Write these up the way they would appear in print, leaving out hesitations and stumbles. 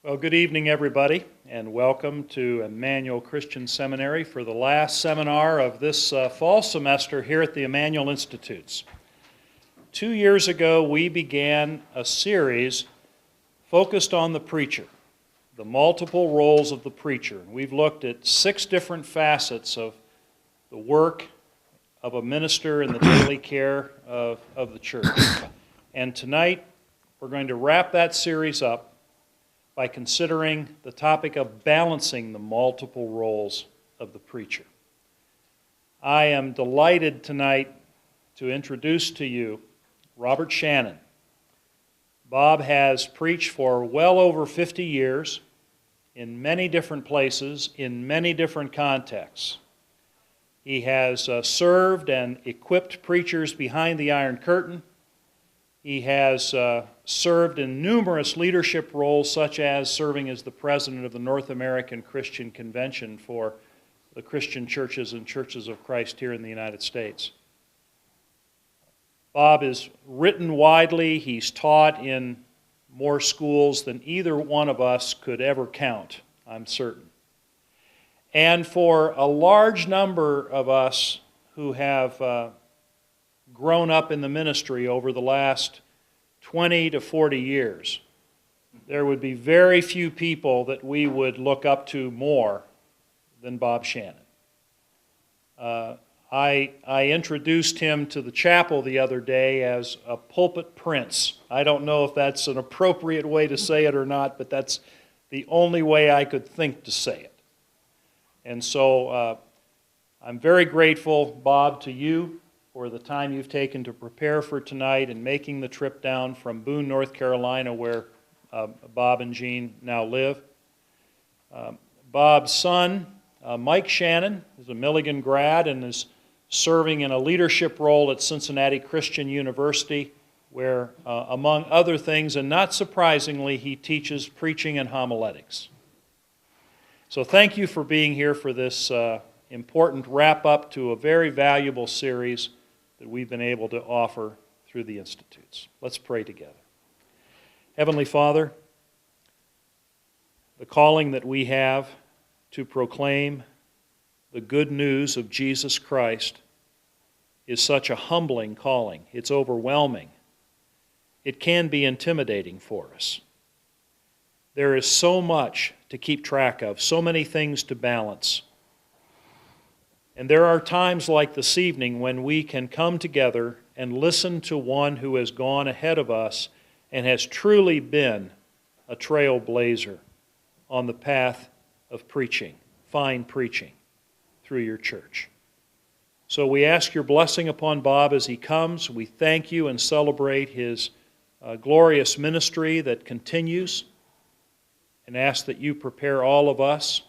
Well, good evening, everybody, and welcome to Emmanuel Christian Seminary for the last seminar of this fall semester here at the Emmanuel Institutes. 2 years ago, we began a series focused on the preacher, the multiple roles of the preacher. We've looked at 6 different facets of the work of a minister in the daily care of the church. And tonight, we're going to wrap that series up by considering the topic of balancing the multiple roles of the preacher. I am delighted tonight to introduce to you Robert Shannon. Bob has preached for well over 50 years in many different places, in many different contexts. He has served and equipped preachers behind the Iron Curtain. He has served in numerous leadership roles, such as serving as the president of the North American Christian Convention for the Christian churches and churches of Christ here in the United States. Bob has written widely. He's taught in more schools than either one of us could ever count, I'm certain. And for a large number of us who have grown up in the ministry over the last 20 to 40 years, there would be very few people that we would look up to more than Bob Shannon. I introduced him to the chapel the other day as a pulpit prince. I don't know if that's an appropriate way to say it or not, but that's the only way I could think to say it. And so I'm very grateful, Bob, to you for the time you've taken to prepare for tonight and making the trip down from Boone, North Carolina, where Bob and Jean now live. Bob's son, Mike Shannon, is a Milligan grad and is serving in a leadership role at Cincinnati Christian University, where, among other things, and not surprisingly, he teaches preaching and homiletics. So thank you for being here for this important wrap-up to a very valuable series that we've been able to offer through the Institutes. Let's pray together. Heavenly Father, the calling that we have to proclaim the good news of Jesus Christ is such a humbling calling. It's overwhelming. It can be intimidating for us. There is so much to keep track of, so many things to balance. And there are times like this evening when we can come together and listen to one who has gone ahead of us and has truly been a trailblazer on the path of preaching, fine preaching, through your church. So we ask your blessing upon Bob as he comes. We thank you and celebrate his glorious ministry that continues, and ask that you prepare all of us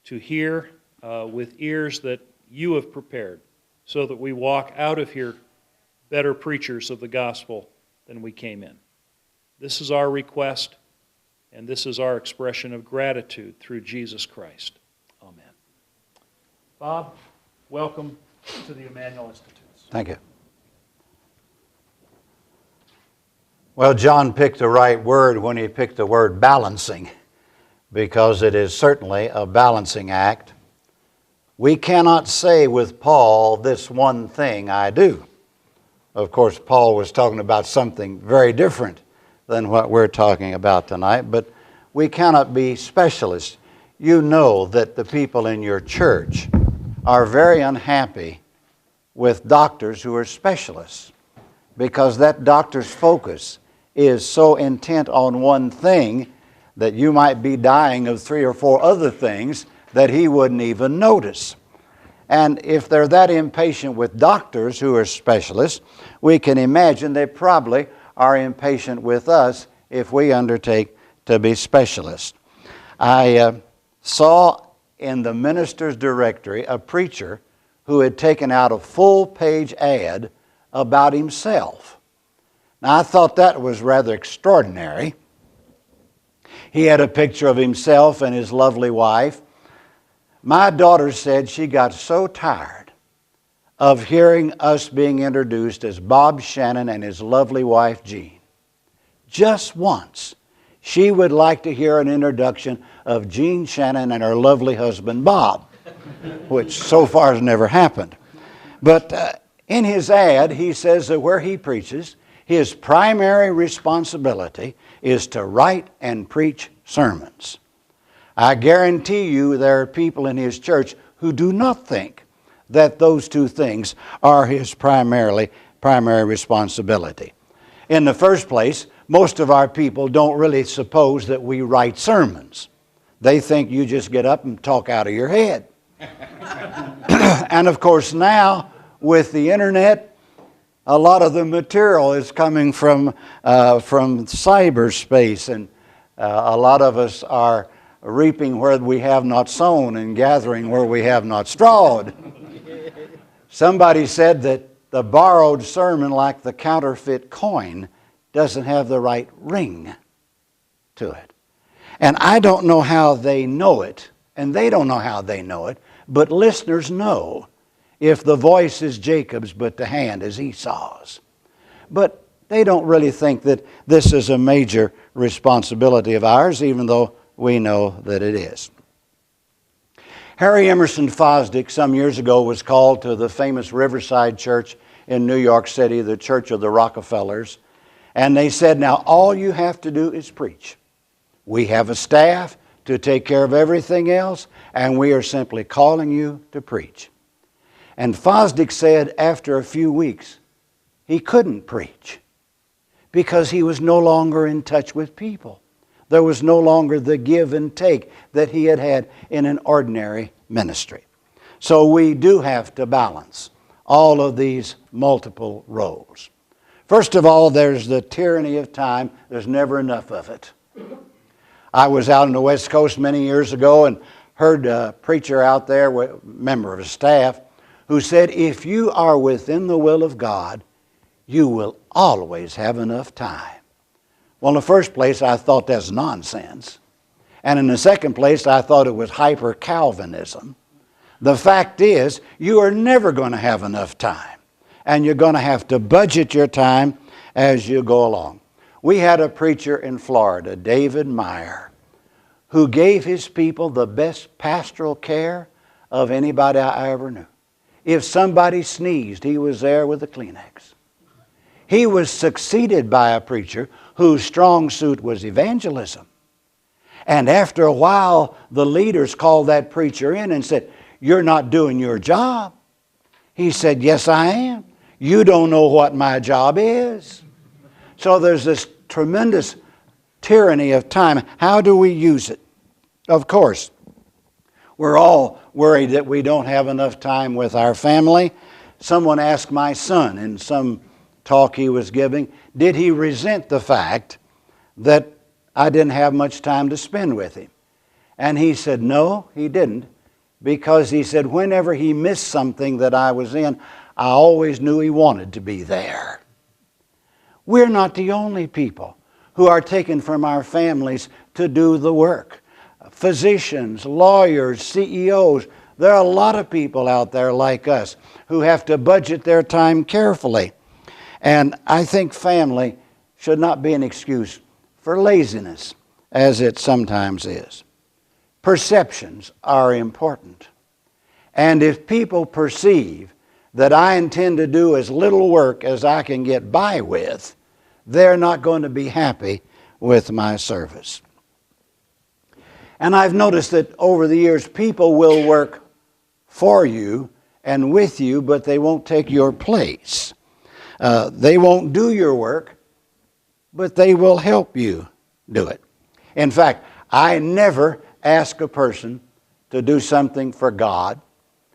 to hear with ears that you have prepared, so that we walk out of here better preachers of the gospel than we came in. This is our request, and this is our expression of gratitude through Jesus Christ. Amen. Bob, welcome to the Emmanuel Institutes. Thank you. Well, John picked the right word when he picked the word balancing, because it is certainly a balancing act. We cannot say with Paul, this one thing I do. Of course, Paul was talking about something very different than what we're talking about tonight, but we cannot be specialists. You know that the people in your church are very unhappy with doctors who are specialists, because that doctor's focus is so intent on one thing that you might be dying of 3 or 4 other things that he wouldn't even notice. And if they're that impatient with doctors who are specialists, we can imagine they probably are impatient with us if we undertake to be specialists. I saw in the minister's directory a preacher who had taken out a full-page ad about himself. Now, I thought that was rather extraordinary. He had a picture of himself and his lovely wife. My daughter said she got so tired of hearing us being introduced as Bob Shannon and his lovely wife, Jean. Just once, she would like to hear an introduction of Jean Shannon and her lovely husband Bob, which so far has never happened. But in his ad, he says that where he preaches, his primary responsibility is to write and preach sermons. I guarantee you there are people in his church who do not think that those two things are his primary responsibility. In the first place, most of our people don't really suppose that we write sermons. They think you just get up and talk out of your head. And of course now, with the internet, a lot of the material is coming from cyberspace, and a lot of us are reaping where we have not sown and gathering where we have not strawed. Somebody said that the borrowed sermon, like the counterfeit coin, doesn't have the right ring to it. And I don't know how they know it, and they don't know how they know it, but listeners know if the voice is Jacob's but the hand is Esau's. But they don't really think that this is a major responsibility of ours, even though we know that it is. Harry Emerson Fosdick some years ago was called to the famous Riverside Church in New York City, the Church of the Rockefellers, and they said, now all you have to do is preach. We have a staff to take care of everything else, and we are simply calling you to preach. And Fosdick said after a few weeks, he couldn't preach because he was no longer in touch with people. There was no longer the give and take that he had had in an ordinary ministry. So we do have to balance all of these multiple roles. First of all, there's the tyranny of time. There's never enough of it. I was out on the West Coast many years ago and heard a preacher out there, a member of his staff, who said, if you are within the will of God, you will always have enough time. Well, in the first place, I thought that's nonsense. And in the second place, I thought it was hyper-Calvinism. The fact is, you are never going to have enough time. And you're going to have to budget your time as you go along. We had a preacher in Florida, David Meyer, who gave his people the best pastoral care of anybody I ever knew. If somebody sneezed, he was there with a Kleenex. He was succeeded by a preacher whose strong suit was evangelism. And after a while, the leaders called that preacher in and said, you're not doing your job. He said, yes, I am. You don't know what my job is. So there's this tremendous tyranny of time. How do we use it? Of course, we're all worried that we don't have enough time with our family. Someone asked my son in some talk he was giving, did he resent the fact that I didn't have much time to spend with him? And he said, no, he didn't. Because he said, whenever he missed something that I was in, I always knew he wanted to be there. We're not the only people who are taken from our families to do the work. Physicians, lawyers, CEOs, there are a lot of people out there like us who have to budget their time carefully. And I think family should not be an excuse for laziness, as it sometimes is. Perceptions are important. And if people perceive that I intend to do as little work as I can get by with, they're not going to be happy with my service. And I've noticed that over the years, people will work for you and with you, but they won't take your place. They won't do your work, but they will help you do it. In fact, I never ask a person to do something for God.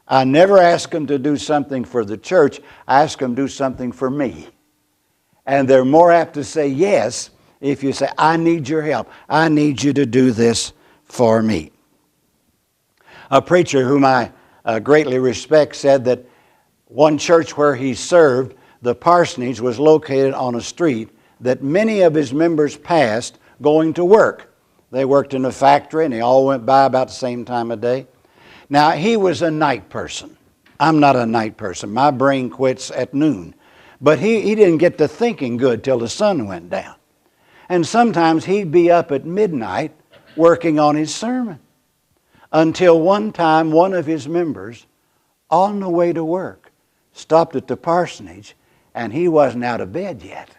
I never ask them to do something for the church. I ask them to do something for me. And they're more apt to say yes if you say, I need your help. I need you to do this for me. A preacher whom I greatly respect said that one church where he served, the parsonage was located on a street that many of his members passed going to work. They worked in a factory and they all went by about the same time of day. Now, he was a night person. I'm not a night person. My brain quits at noon. But he didn't get to thinking good till the sun went down. And sometimes he'd be up at midnight working on his sermon. Until one time, one of his members, on the way to work, stopped at the parsonage, and he wasn't out of bed yet.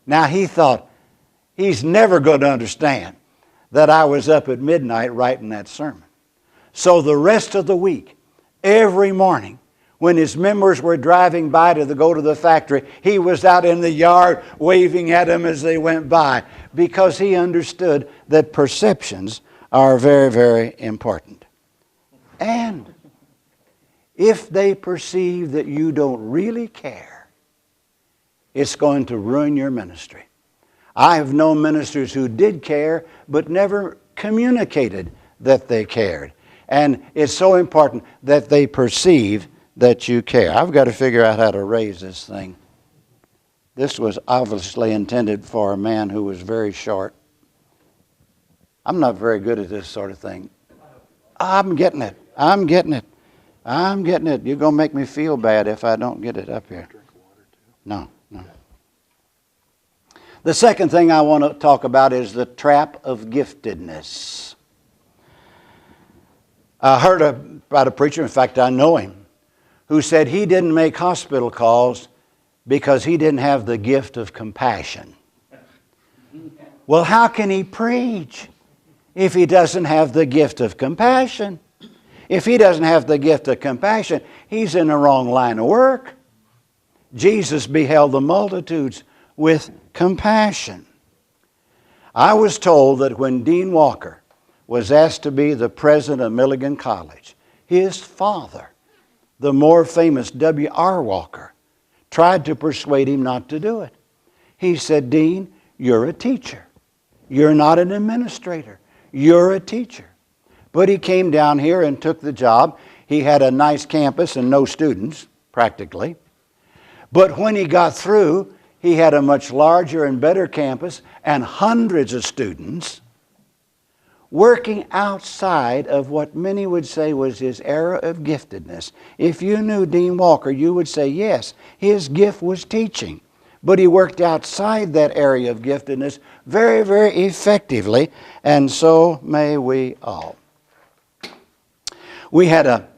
Now he thought, he's never going to understand that I was up at midnight writing that sermon. So the rest of the week, every morning, when his members were driving by to go to the factory, he was out in the yard waving at them as they went by, because he understood that perceptions are very, very important. And if they perceive that you don't really care, it's going to ruin your ministry. I have known ministers who did care but never communicated that they cared. And it's so important that they perceive that you care. I've got to figure out how to raise this thing. This was obviously intended for a man who was very short. I'm not very good at this sort of thing. I'm getting it. I'm getting it. I'm getting it. You're going to make me feel bad if I don't get it up here. No. The second thing I want to talk about is the trap of giftedness. I heard about a preacher, in fact I know him, who said he didn't make hospital calls because he didn't have the gift of compassion. Well, how can he preach if he doesn't have the gift of compassion? If he doesn't have the gift of compassion, he's in the wrong line of work. Jesus beheld the multitudes with compassion. I was told that when Dean Walker was asked to be the president of Milligan College, his father, the more famous W.R. Walker, tried to persuade him not to do it. He said, Dean, you're a teacher. You're not an administrator. You're a teacher. But he came down here and took the job. He had a nice campus and no students, practically. But when he got through, he had a much larger and better campus and hundreds of students working outside of what many would say was his era of giftedness. If you knew Dean Walker, you would say, yes, his gift was teaching. But he worked outside that area of giftedness very, very effectively, and so may we all. We had a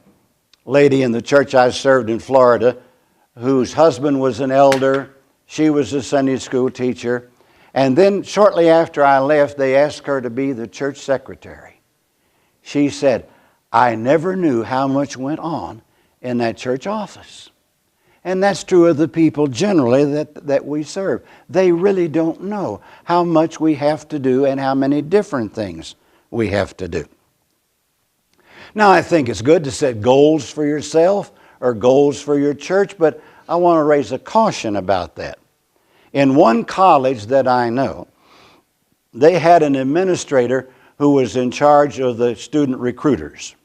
lady in the church I served in Florida whose husband was an elder. She was a Sunday school teacher. And then shortly after I left, they asked her to be the church secretary. She said, I never knew how much went on in that church office. And that's true of the people generally that we serve. They really don't know how much we have to do and how many different things we have to do. Now, I think it's good to set goals for yourself or goals for your church, but I want to raise a caution about that. In one college that I know, they had an administrator who was in charge of the student recruiters.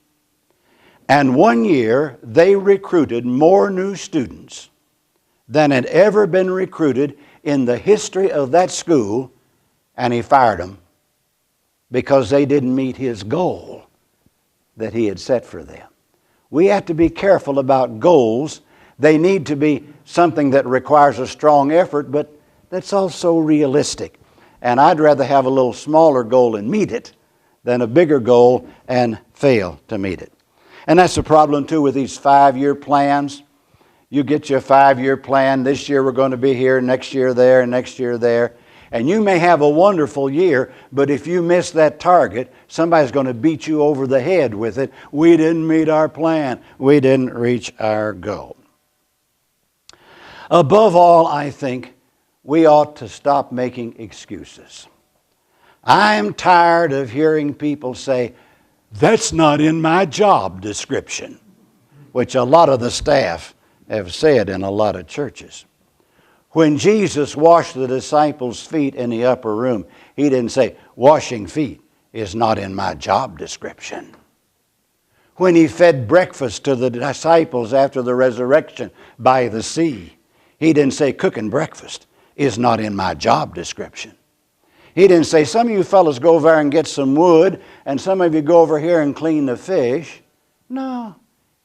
And one year, they recruited more new students than had ever been recruited in the history of that school, and he fired them because they didn't meet his goal that he had set for them. We have to be careful about goals. They need to be something that requires a strong effort, but that's also realistic. And I'd rather have a little smaller goal and meet it than a bigger goal and fail to meet it. And that's the problem too with these 5-year plans. You get your 5-year plan. This year we're going to be here, next year there, and next year there. And you may have a wonderful year, but if you miss that target, somebody's going to beat you over the head with it. We didn't meet our plan. We didn't reach our goal. Above all, I think we ought to stop making excuses. I'm tired of hearing people say, that's not in my job description, which a lot of the staff have said in a lot of churches. When Jesus washed the disciples' feet in the upper room, he didn't say, washing feet is not in my job description. When he fed breakfast to the disciples after the resurrection by the sea, he didn't say, cooking breakfast is not in my job description. He didn't say, some of you fellows go over there and get some wood, and some of you go over here and clean the fish. No,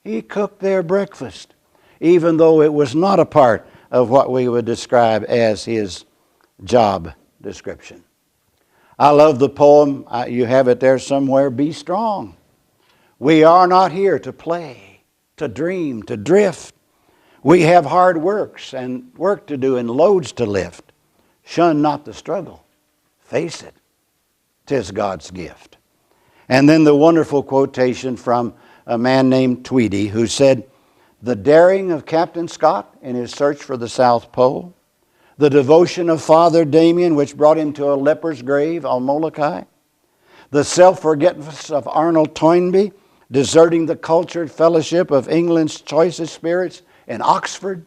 he cooked their breakfast, even though it was not a part of what we would describe as his job description. I love the poem, you have it there somewhere, Be Strong. We are not here to play, to dream, to drift. We have hard works and work to do and loads to lift. Shun not the struggle. Face it. 'Tis God's gift. And then the wonderful quotation from a man named Tweedy who said, the daring of Captain Scott in his search for the South Pole, the devotion of Father Damien which brought him to a leper's grave on Molokai, the self-forgetfulness of Arnold Toynbee deserting the cultured fellowship of England's choicest spirits in Oxford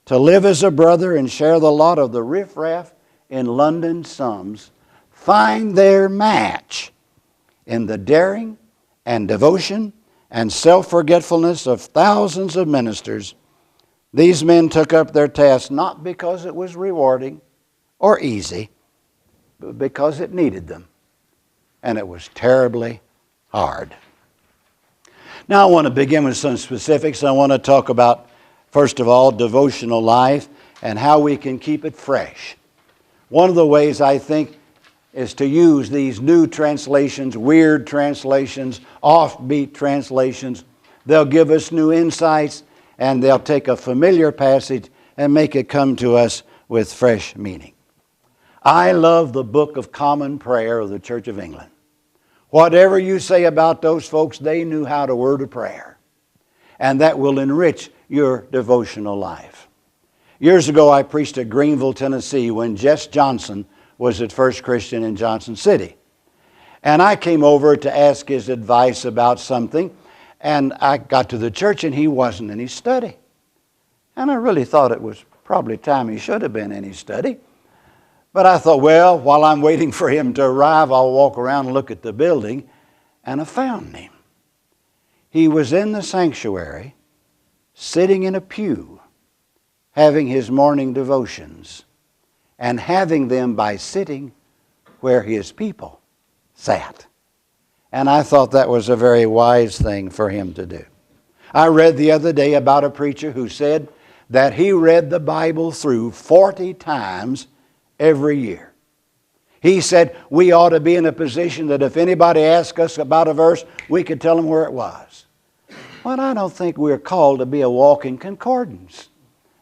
to live as a brother and share the lot of the riffraff in London slums, find their match in the daring and devotion and self-forgetfulness of thousands of ministers. These men took up their task not because it was rewarding or easy, but because it needed them. And it was terribly hard. Now I want to begin with some specifics. I want to talk about, first of all, devotional life and how we can keep it fresh. One of the ways I think is to use these new translations, weird translations, offbeat translations. They'll give us new insights, and they'll take a familiar passage and make it come to us with fresh meaning. I love the Book of Common Prayer of the Church of England. Whatever you say about those folks, they knew how to word a prayer. And that will enrich your devotional life. Years ago, I preached at Greenville, Tennessee, when Jess Johnson was at First Christian in Johnson City. And I came over to ask his advice about something, and I got to the church and he wasn't in his study. And I really thought it was probably time he should have been in his study. But I thought, well, while I'm waiting for him to arrive, I'll walk around and look at the building, and I found him. He was in the sanctuary, sitting in a pew, having his morning devotions, and having them by sitting where his people sat. And I thought that was a very wise thing for him to do. I read the other day about a preacher who said that he read the Bible through 40 times every year. He said we ought to be in a position that if anybody asked us about a verse, we could tell them where it was. Well, I don't think we're called to be a walking concordance.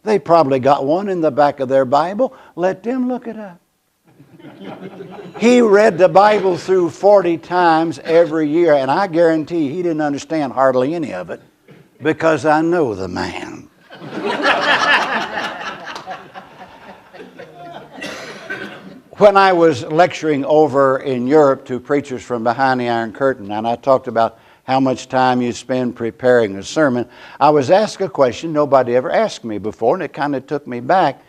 They probably got one in the back of their Bible. Let them look it up. He read the Bible through 40 times every year, and I guarantee he didn't understand hardly any of it because I know the man. When I was lecturing over in Europe to preachers from behind the Iron Curtain, and I talked about how much time you spend preparing a sermon, I was asked a question nobody ever asked me before, and it kind of took me back.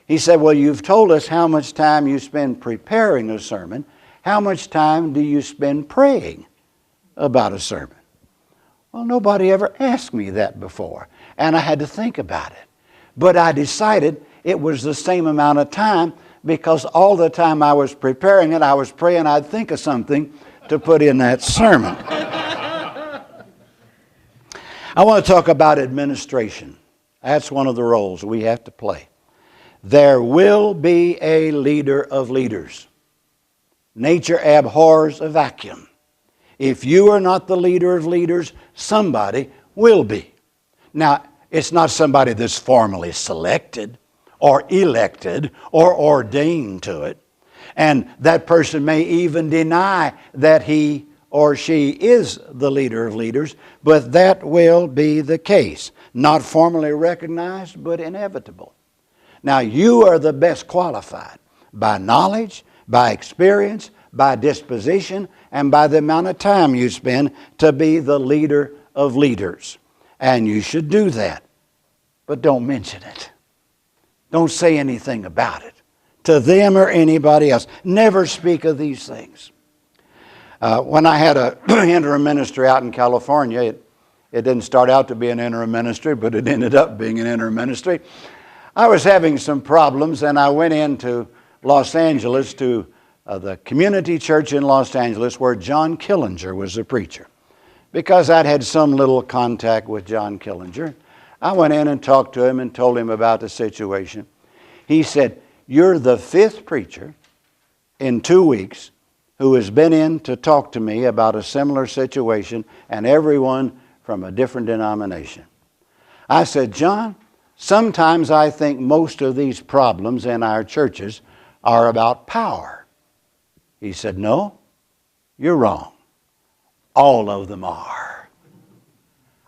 He said, well, you've told us how much time you spend preparing a sermon. How much time do you spend praying about a sermon? Well, nobody ever asked me that before, and I had to think about it. But I decided it was the same amount of time because all the time I was preparing it, I was praying I'd think of something to put in that sermon. I want to talk about administration. That's one of the roles we have to play. There will be a leader of leaders. Nature abhors a vacuum. If you are not the leader of leaders, somebody will be. Now, it's not somebody that's formally selected or elected or ordained to it. And that person may even deny that he or she is the leader of leaders, but that will be the case. Not formally recognized, but inevitable. Now, you are the best qualified by knowledge, by experience, by disposition, and by the amount of time you spend to be the leader of leaders. And you should do that. But don't mention it. Don't say anything about it to them or anybody else. Never speak of these things. When I had an interim ministry out in California, it didn't start out to be an interim ministry, but it ended up being an interim ministry. I was having some problems, and I went into Los Angeles to the community church in Los Angeles where John Killinger was the preacher. Because I'd had some little contact with John Killinger, I went in and talked to him and told him about the situation. He said, "You're the fifth preacher in 2 weeks who has been in to talk to me about a similar situation, and everyone from a different denomination. I said, John, sometimes I think most of these problems in our churches are about power. He said, no, you're wrong. All of them are.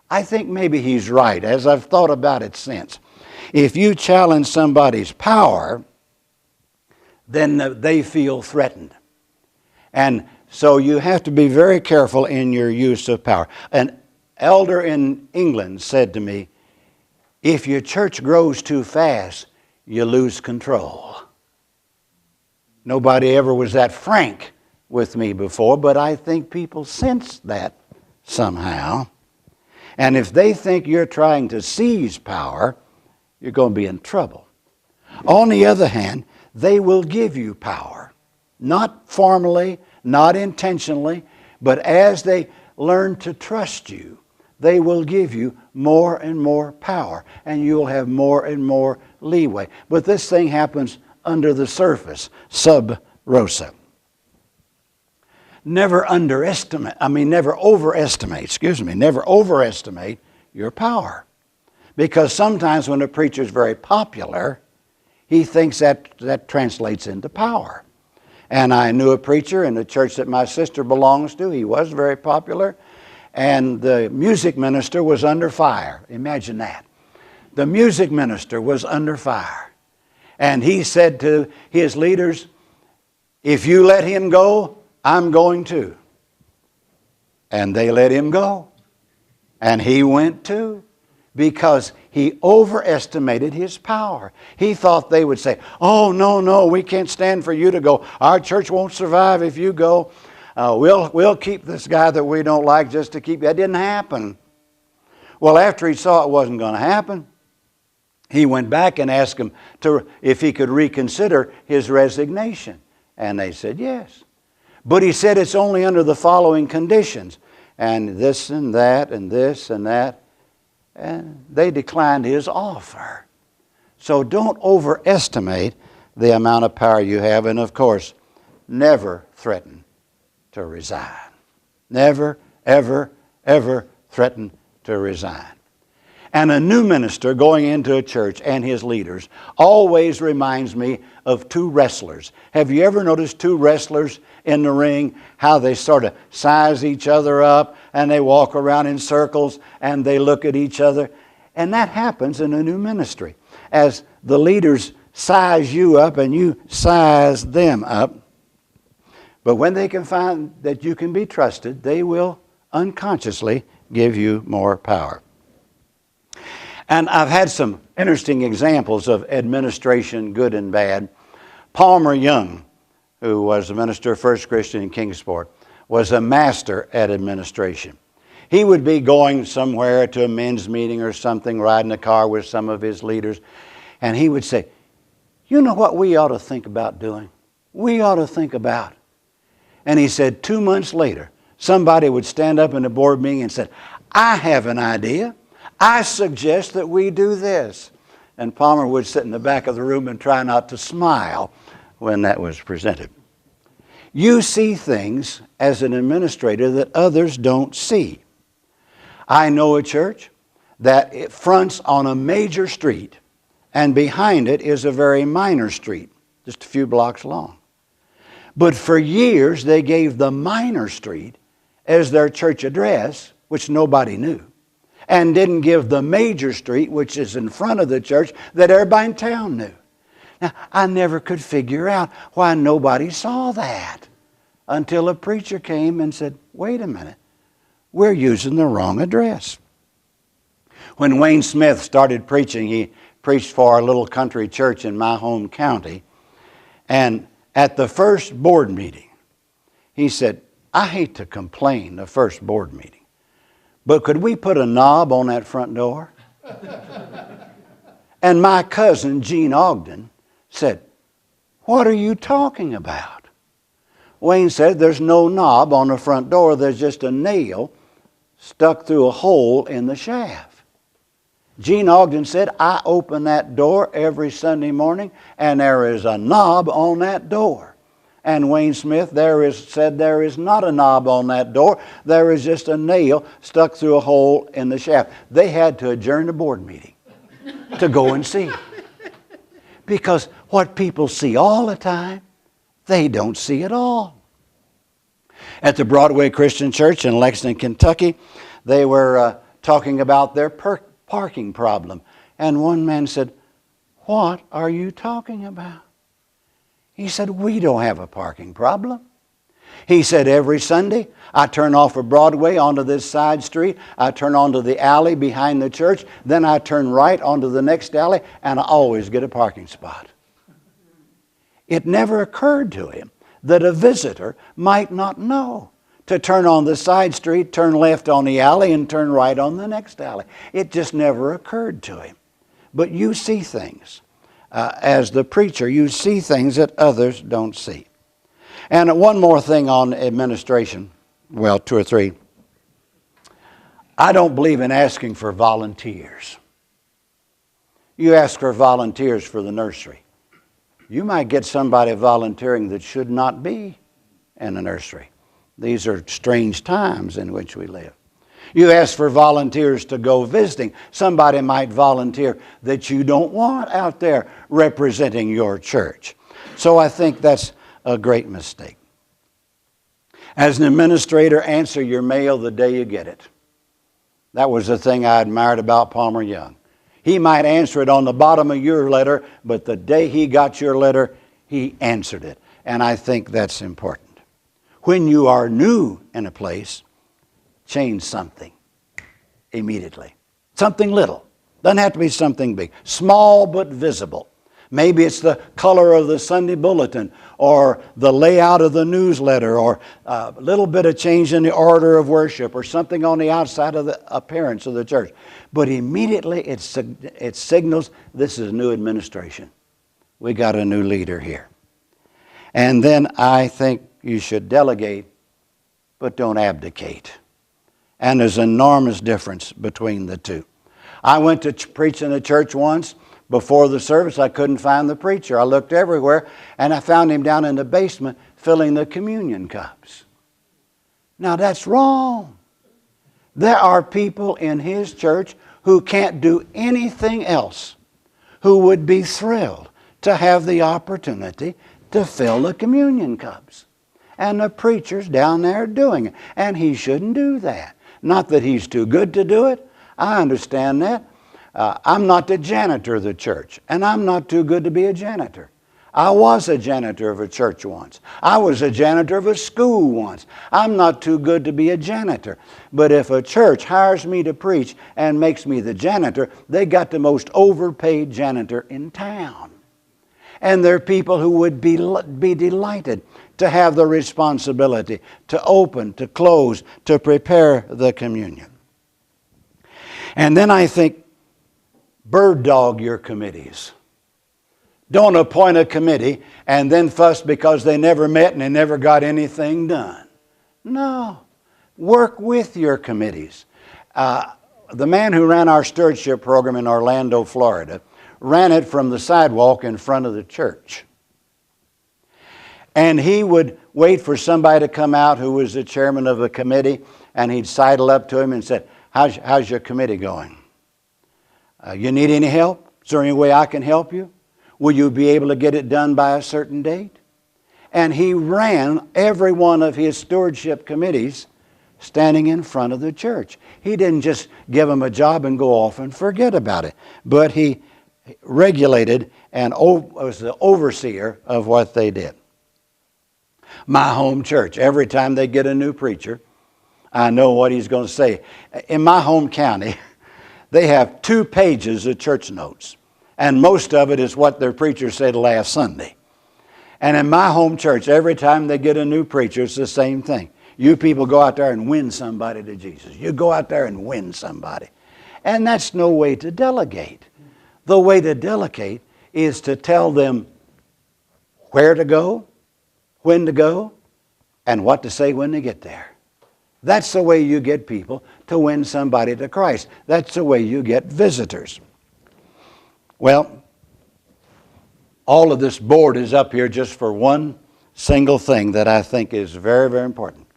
I think maybe he's right, as I've thought about it since. If you challenge somebody's power, then they feel threatened. And so you have to be very careful in your use of power. An elder in England said to me, if your church grows too fast, you lose control. Nobody ever was that frank with me before, but I think people sense that somehow. And if they think you're trying to seize power, you're going to be in trouble. On the other hand, they will give you power. Not formally, not intentionally, but as they learn to trust you, they will give you more and more power, and you'll have more and more leeway. But this thing happens under the surface, sub rosa. Never overestimate your power. Because sometimes when a preacher is very popular, he thinks that translates into power. And I knew a preacher in the church that my sister belongs to. He was very popular. And the music minister was under fire. Imagine that. The music minister was under fire. And he said to his leaders, if you let him go, I'm going too. And they let him go. And he went too. Because he overestimated his power. He thought they would say, oh, no, we can't stand for you to go. Our church won't survive if you go. We'll keep this guy that we don't like just to keep. That didn't happen. Well, after he saw it wasn't going to happen, he went back and asked him if he could reconsider his resignation. And they said yes. But he said it's only under the following conditions. And this and that and this and that. And they declined his offer. So don't overestimate the amount of power you have. And of course, never threaten to resign. Never, ever, ever threaten to resign. And a new minister going into a church and his leaders always reminds me of two wrestlers. Have you ever noticed two wrestlers in the ring, how they sort of size each other up and they walk around in circles and they look at each other? And that happens in a new ministry. As the leaders size you up and you size them up, but when they can find that you can be trusted, they will unconsciously give you more power. And I've had some interesting examples of administration, good and bad. Palmer Young, who was the minister of First Christian in Kingsport, was a master at administration. He would be going somewhere to a men's meeting or something, riding a car with some of his leaders, and he would say, you know what we ought to think about doing? We ought to think about. And he said 2 months later, somebody would stand up in a board meeting and said, I have an idea. I suggest that we do this. And Palmer would sit in the back of the room and try not to smile when that was presented. You see things as an administrator that others don't see. I know a church that it fronts on a major street, and behind it is a very minor street, just a few blocks long. But for years they gave the minor street as their church address, which nobody knew, and didn't give the major street, which is in front of the church, that everybody in town knew. Now, I never could figure out why nobody saw that until a preacher came and said, wait a minute, we're using the wrong address. When Wayne Smith started preaching, he preached for our little country church in my home county. And at the first board meeting, he said, I hate to complain the first board meeting, but could we put a knob on that front door? And my cousin, Gene Ogden, said, what are you talking about? Wayne said, there's no knob on the front door. There's just a nail stuck through a hole in the shaft. Gene Ogden said, I open that door every Sunday morning and there is a knob on that door. And Wayne Smith said there is not a knob on that door. There is just a nail stuck through a hole in the shaft. They had to adjourn the board meeting to go and see. Because what people see all the time, they don't see at all. At the Broadway Christian Church in Lexington, Kentucky, they were talking about their parking problem. And one man said, "What are you talking about?" He said, "We don't have a parking problem." He said, "Every Sunday, I turn off of Broadway onto this side street. I turn onto the alley behind the church. Then I turn right onto the next alley, and I always get a parking spot." It never occurred to him that a visitor might not know to turn on the side street, turn left on the alley, and turn right on the next alley. It just never occurred to him. But you see things. As the preacher, you see things that others don't see. And one more thing on administration. Well, two or three. I don't believe in asking for volunteers. You ask for volunteers for the nursery. You might get somebody volunteering that should not be in the nursery. These are strange times in which we live. You ask for volunteers to go visiting. Somebody might volunteer that you don't want out there representing your church. So I think that's a great mistake. As an administrator, answer your mail the day you get it. That was the thing I admired about Palmer Young. He might answer it on the bottom of your letter, but the day he got your letter, he answered it. And I think that's important. When you are new in a place, change something immediately. Something little. Doesn't have to be something big. Small but visible. Maybe it's the color of the Sunday bulletin or the layout of the newsletter or a little bit of change in the order of worship or something on the outside of the appearance of the church. But immediately it signals this is a new administration. We got a new leader here. And then I think you should delegate, but don't abdicate. And there's an enormous difference between the two. I went to preach in a church once. Before the service, I couldn't find the preacher. I looked everywhere, and I found him down in the basement filling the communion cups. Now, that's wrong. There are people in his church who can't do anything else, who would be thrilled to have the opportunity to fill the communion cups. And the preacher's down there doing it, and he shouldn't do that. Not that he's too good to do it. I understand that. I'm not the janitor of the church, and I'm not too good to be a janitor. I was a janitor of a church once. I was a janitor of a school once. I'm not too good to be a janitor. But if a church hires me to preach and makes me the janitor, they got the most overpaid janitor in town. And there are people who would be delighted to have the responsibility to open, to close, to prepare the communion. And then I think bird dog your committees. Don't appoint a committee and then fuss because they never met and they never got anything done. No. Work with your committees. The man who ran our stewardship program in Orlando, Florida, ran it from the sidewalk in front of the church. And he would wait for somebody to come out who was the chairman of a committee, and he'd sidle up to him and said, how's your committee going? You need any help? Is there any way I can help you? Will you be able to get it done by a certain date? And he ran every one of his stewardship committees standing in front of the church. He didn't just give them a job and go off and forget about it. But he regulated and was the overseer of what they did. My home church, every time they get a new preacher, I know what he's going to say. In my home county, they have 2 pages of church notes. And most of it is what their preacher said last Sunday. And in my home church, every time they get a new preacher, it's the same thing. You people go out there and win somebody to Jesus. You go out there and win somebody. And that's no way to delegate. The way to delegate is to tell them where to go, when to go, and what to say when they get there. That's the way you get people to win somebody to Christ. That's the way you get visitors. Well, all of this board is up here just for one single thing that I think is very, very important.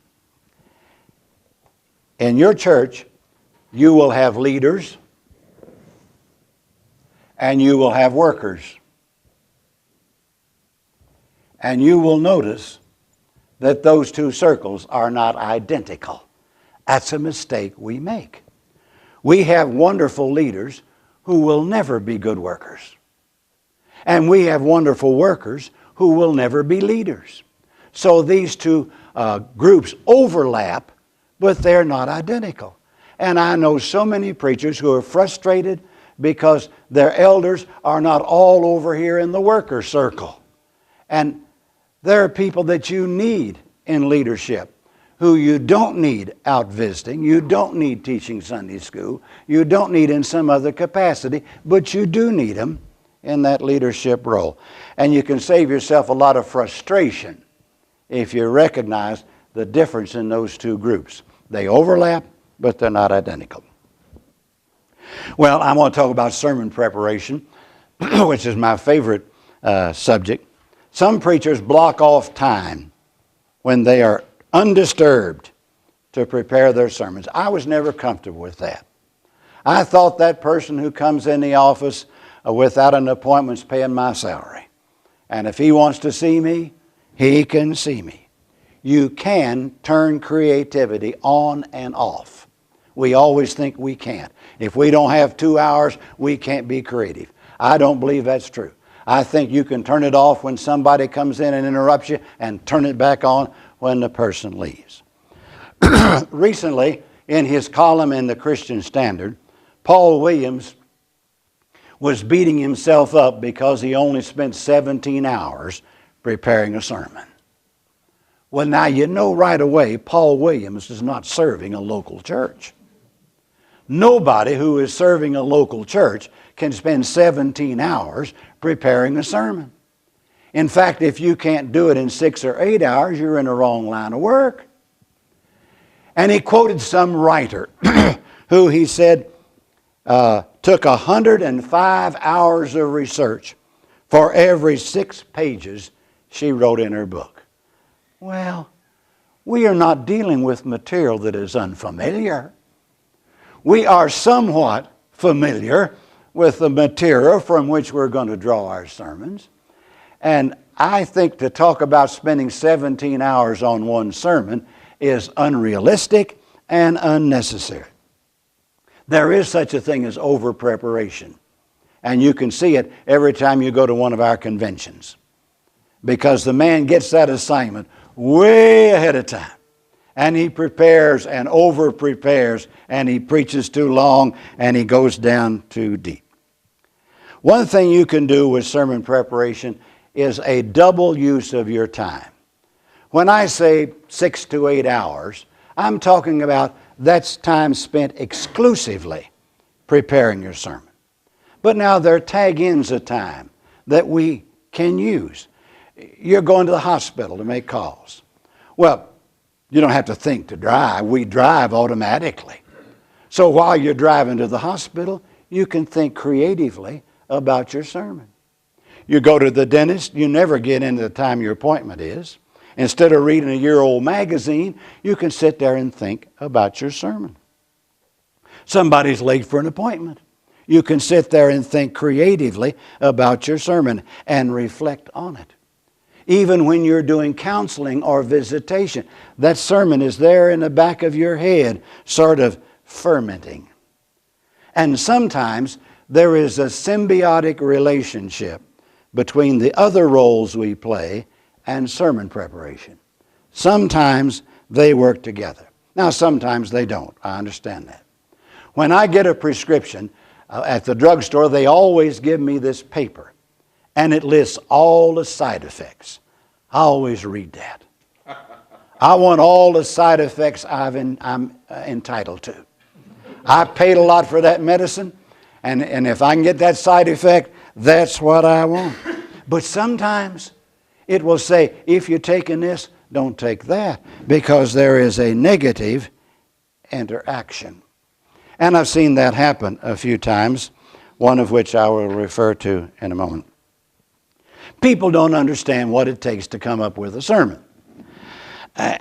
In your church, you will have leaders and you will have workers. And you will notice that those two circles are not identical. That's a mistake we make. We have wonderful leaders who will never be good workers. And we have wonderful workers who will never be leaders. So these two groups overlap, but they're not identical. And I know so many preachers who are frustrated because their elders are not all over here in the worker circle. And there are people that you need in leadership who you don't need out visiting, you don't need teaching Sunday school, you don't need in some other capacity, but you do need them in that leadership role. And you can save yourself a lot of frustration if you recognize the difference in those two groups. They overlap, but they're not identical. Well, I want to talk about sermon preparation, which is my favorite subject. Some preachers block off time when they are undisturbed to prepare their sermons. I was never comfortable with that. I thought that person who comes in the office without an appointment is paying my salary. And if he wants to see me, he can see me. You can turn creativity on and off. We always think we can't. If we don't have 2 hours, we can't be creative. I don't believe that's true. I think you can turn it off when somebody comes in and interrupts you and turn it back on when the person leaves. Recently, in his column in the Christian Standard, Paul Williams was beating himself up because he only spent 17 hours preparing a sermon. Well, now you know right away Paul Williams is not serving a local church. Nobody who is serving a local church can spend 17 hours preparing a sermon. In fact, if you can't do it in 6 or 8 hours, you're in the wrong line of work. And he quoted some writer who he said took 105 hours of research for every 6 pages she wrote in her book. Well, we are not dealing with material that is unfamiliar. We are somewhat familiar with the material from which we're going to draw our sermons. And I think to talk about spending 17 hours on one sermon is unrealistic and unnecessary. There is such a thing as over-preparation. And you can see it every time you go to one of our conventions. Because the man gets that assignment way ahead of time. And he prepares and over-prepares, and he preaches too long, and he goes down too deep. One thing you can do with sermon preparation is a double use of your time. When I say 6 to 8 hours, I'm talking about that's time spent exclusively preparing your sermon. But now there are tag-ins of time that we can use. You're going to the hospital to make calls. Well, you don't have to think to drive. We drive automatically. So while you're driving to the hospital, you can think creatively about your sermon. You go to the dentist, you never get into the time your appointment is. Instead of reading a year-old magazine, you can sit there and think about your sermon. Somebody's late for an appointment. You can sit there and think creatively about your sermon and reflect on it. Even when you're doing counseling or visitation, that sermon is there in the back of your head, sort of fermenting. And sometimes there is a symbiotic relationship between the other roles we play and sermon preparation. Sometimes they work together. Now, sometimes they don't. I understand that. When I get a prescription at the drugstore, they always give me this paper, and it lists all the side effects. I always read that. I want all the side effects I'm entitled to. I paid a lot for that medicine, and if I can get that side effect, that's what I want. But sometimes it will say, if you're taking this, don't take that, because there is a negative interaction. And I've seen that happen a few times, one of which I will refer to in a moment. People don't understand what it takes to come up with a sermon.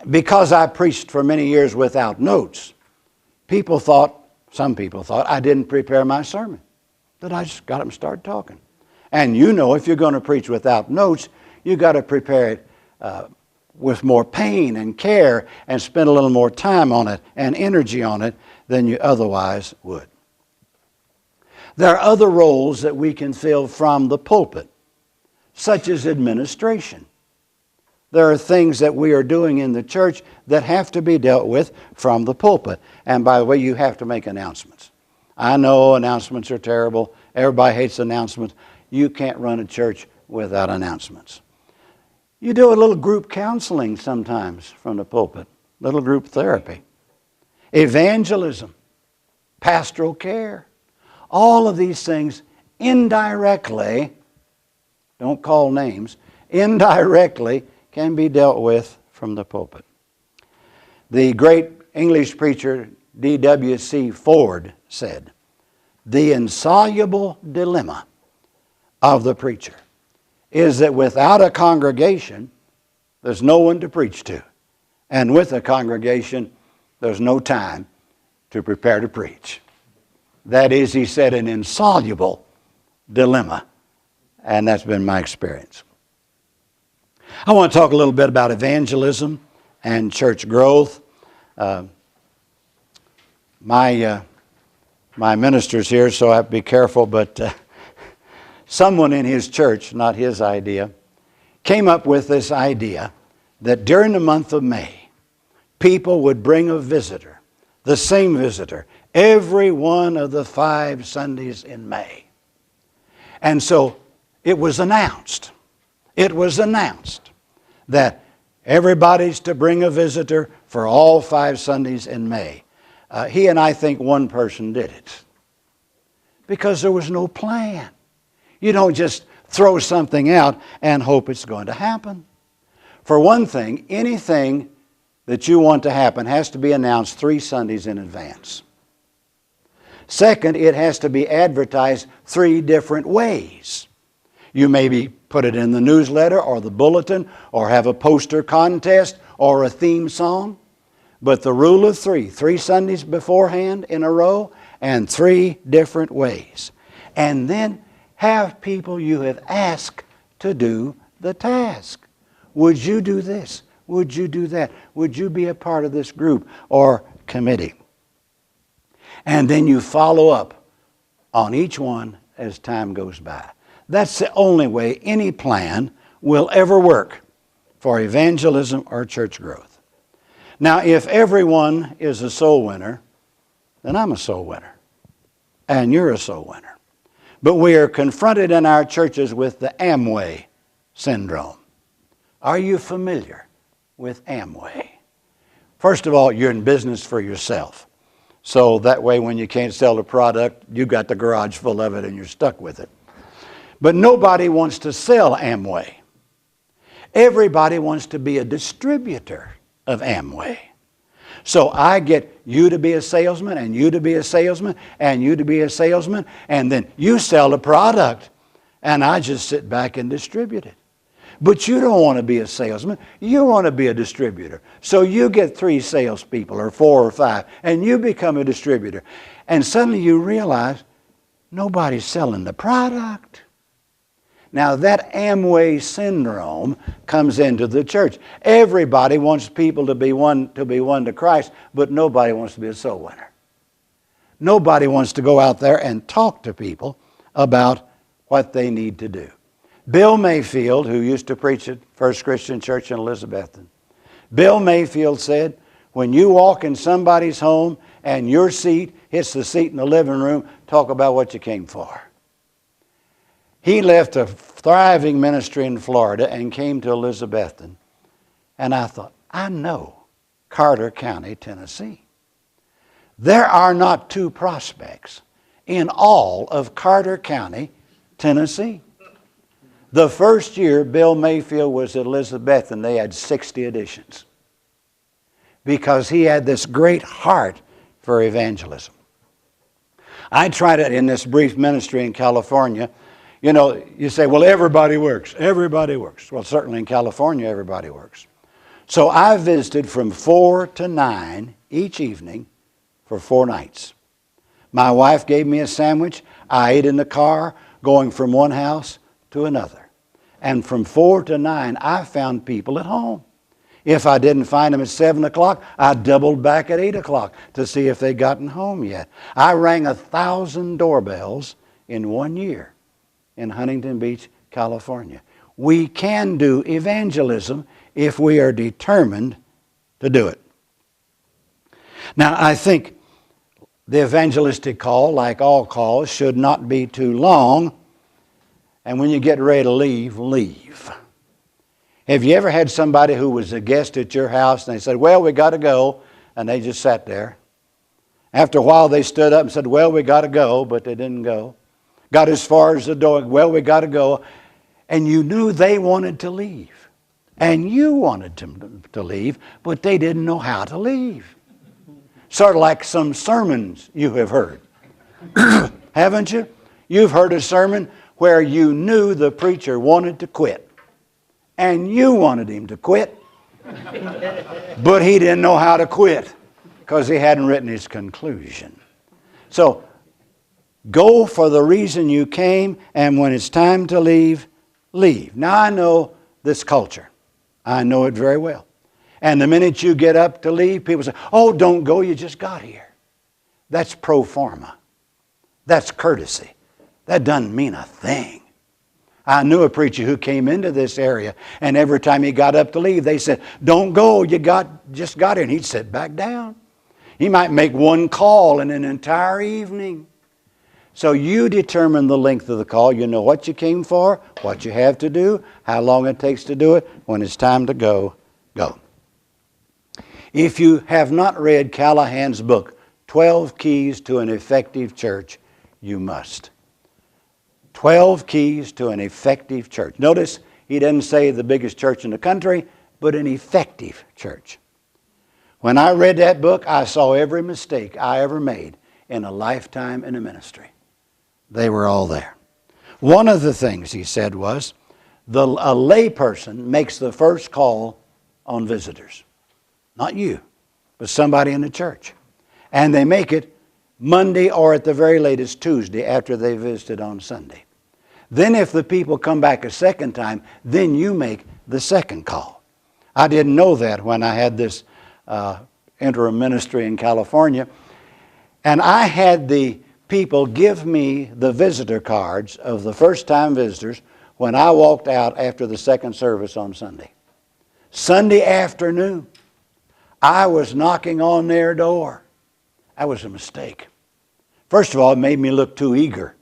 Because I preached for many years without notes, some people thought I didn't prepare my sermon, that I just got up and started talking. And you know, if you're going to preach without notes, you got to prepare it with more pain and care and spend a little more time on it and energy on it than you otherwise would. There are other roles that we can fill from the pulpit, such as administration. There are things that we are doing in the church that have to be dealt with from the pulpit. And by the way, you have to make announcements. I know announcements are terrible. Everybody hates announcements. You can't run a church without announcements. You do a little group counseling sometimes from the pulpit, little group therapy. Evangelism, pastoral care. All of these things indirectly, don't call names, indirectly can be dealt with from the pulpit. The great English preacher D.W.C. Ford said, "The insoluble dilemma of the preacher is that without a congregation, there's no one to preach to. And with a congregation, there's no time to prepare to preach." That is, he said, an insoluble dilemma. And that's been my experience. I want to talk a little bit about evangelism and church growth. My minister's here, so I have to be careful, but someone in his church, not his idea, came up with this idea that during the month of May, people would bring a visitor, the same visitor, every one of the 5 Sundays in May. And so it was announced that everybody's to bring a visitor for all 5 Sundays in May. He and I think one person did it because there was no plan. You don't just throw something out and hope it's going to happen. For one thing, anything that you want to happen has to be announced 3 Sundays in advance. Second, it has to be advertised 3 different ways. You maybe put it in the newsletter or the bulletin or have a poster contest or a theme song. But the rule of 3 Sundays beforehand in a row and 3 different ways. And then have people you have asked to do the task. Would you do this? Would you do that? Would you be a part of this group or committee? And then you follow up on each one as time goes by. That's the only way any plan will ever work for evangelism or church growth. Now, if everyone is a soul winner, then I'm a soul winner. And you're a soul winner. But we are confronted in our churches with the Amway syndrome. Are you familiar with Amway? First of all, you're in business for yourself. So that way when you can't sell the product, you've got the garage full of it and you're stuck with it. But nobody wants to sell Amway. Everybody wants to be a distributor of Amway. So I get you to be a salesman and you to be a salesman and you to be a salesman, and then you sell the product and I just sit back and distribute it. But you don't want to be a salesman. You want to be a distributor. So you get 3 salespeople or 4 or 5 and you become a distributor. And suddenly you realize nobody's selling the product. Now that Amway syndrome comes into the church. Everybody wants people to be won to Christ, but nobody wants to be a soul winner. Nobody wants to go out there and talk to people about what they need to do. Bill Mayfield, who used to preach at First Christian Church in Elizabethton, Bill Mayfield said, when you walk in somebody's home and your seat hits the seat in the living room, talk about what you came for. He left a thriving ministry in Florida and came to Elizabethton. And I thought, I know Carter County, Tennessee. There are not 2 prospects in all of Carter County, Tennessee. The first year Bill Mayfield was at Elizabethton, they had 60 additions because he had this great heart for evangelism. I tried it in this brief ministry in California. You know, you say, well, everybody works. Everybody works. Well, certainly in California, everybody works. So I visited from 4 to 9 each evening for 4 nights. My wife gave me a sandwich. I ate in the car going from one house to another. And from 4 to 9, I found people at home. If I didn't find them at 7 o'clock, I doubled back at 8 o'clock to see if they'd gotten home yet. I rang 1,000 doorbells in 1 year in Huntington Beach, California. We can do evangelism if we are determined to do it. Now, I think the evangelistic call, like all calls, should not be too long. And when you get ready to leave, leave. Have you ever had somebody who was a guest at your house and they said, well, we got to go, and they just sat there? After a while, they stood up and said, well, we got to go, but they didn't go. Got as far as the door, well, we got to go. And you knew they wanted to leave. And you wanted them to leave, but they didn't know how to leave. Sort of like some sermons you have heard. Haven't you? You've heard a sermon where you knew the preacher wanted to quit. And you wanted him to quit. But he didn't know how to quit because he hadn't written his conclusion. So, go for the reason you came, and when it's time to leave, leave. Now, I know this culture. I know it very well. And the minute you get up to leave, people say, oh, don't go, you just got here. That's pro forma. That's courtesy. That doesn't mean a thing. I knew a preacher who came into this area, and every time he got up to leave, they said, don't go, you just got here. And he'd sit back down. He might make one call in an entire evening. So you determine the length of the call. You know what you came for, what you have to do, how long it takes to do it. When it's time to go, go. If you have not read Callahan's book, 12 Keys to an Effective Church, you must. 12 keys to an effective church. Notice he doesn't say the biggest church in the country, but an effective church. When I read that book, I saw every mistake I ever made in a lifetime in a ministry. They were all there. One of the things he said was, a layperson makes the first call on visitors. Not you, but somebody in the church. And they make it Monday or at the very latest Tuesday after they visited on Sunday. Then if the people come back a second time, then you make the second call. I didn't know that when I had this interim ministry in California. And I had the people give me the visitor cards of the first-time visitors when I walked out after the second service on Sunday. Sunday afternoon, I was knocking on their door. That was a mistake. First of all, it made me look too eager.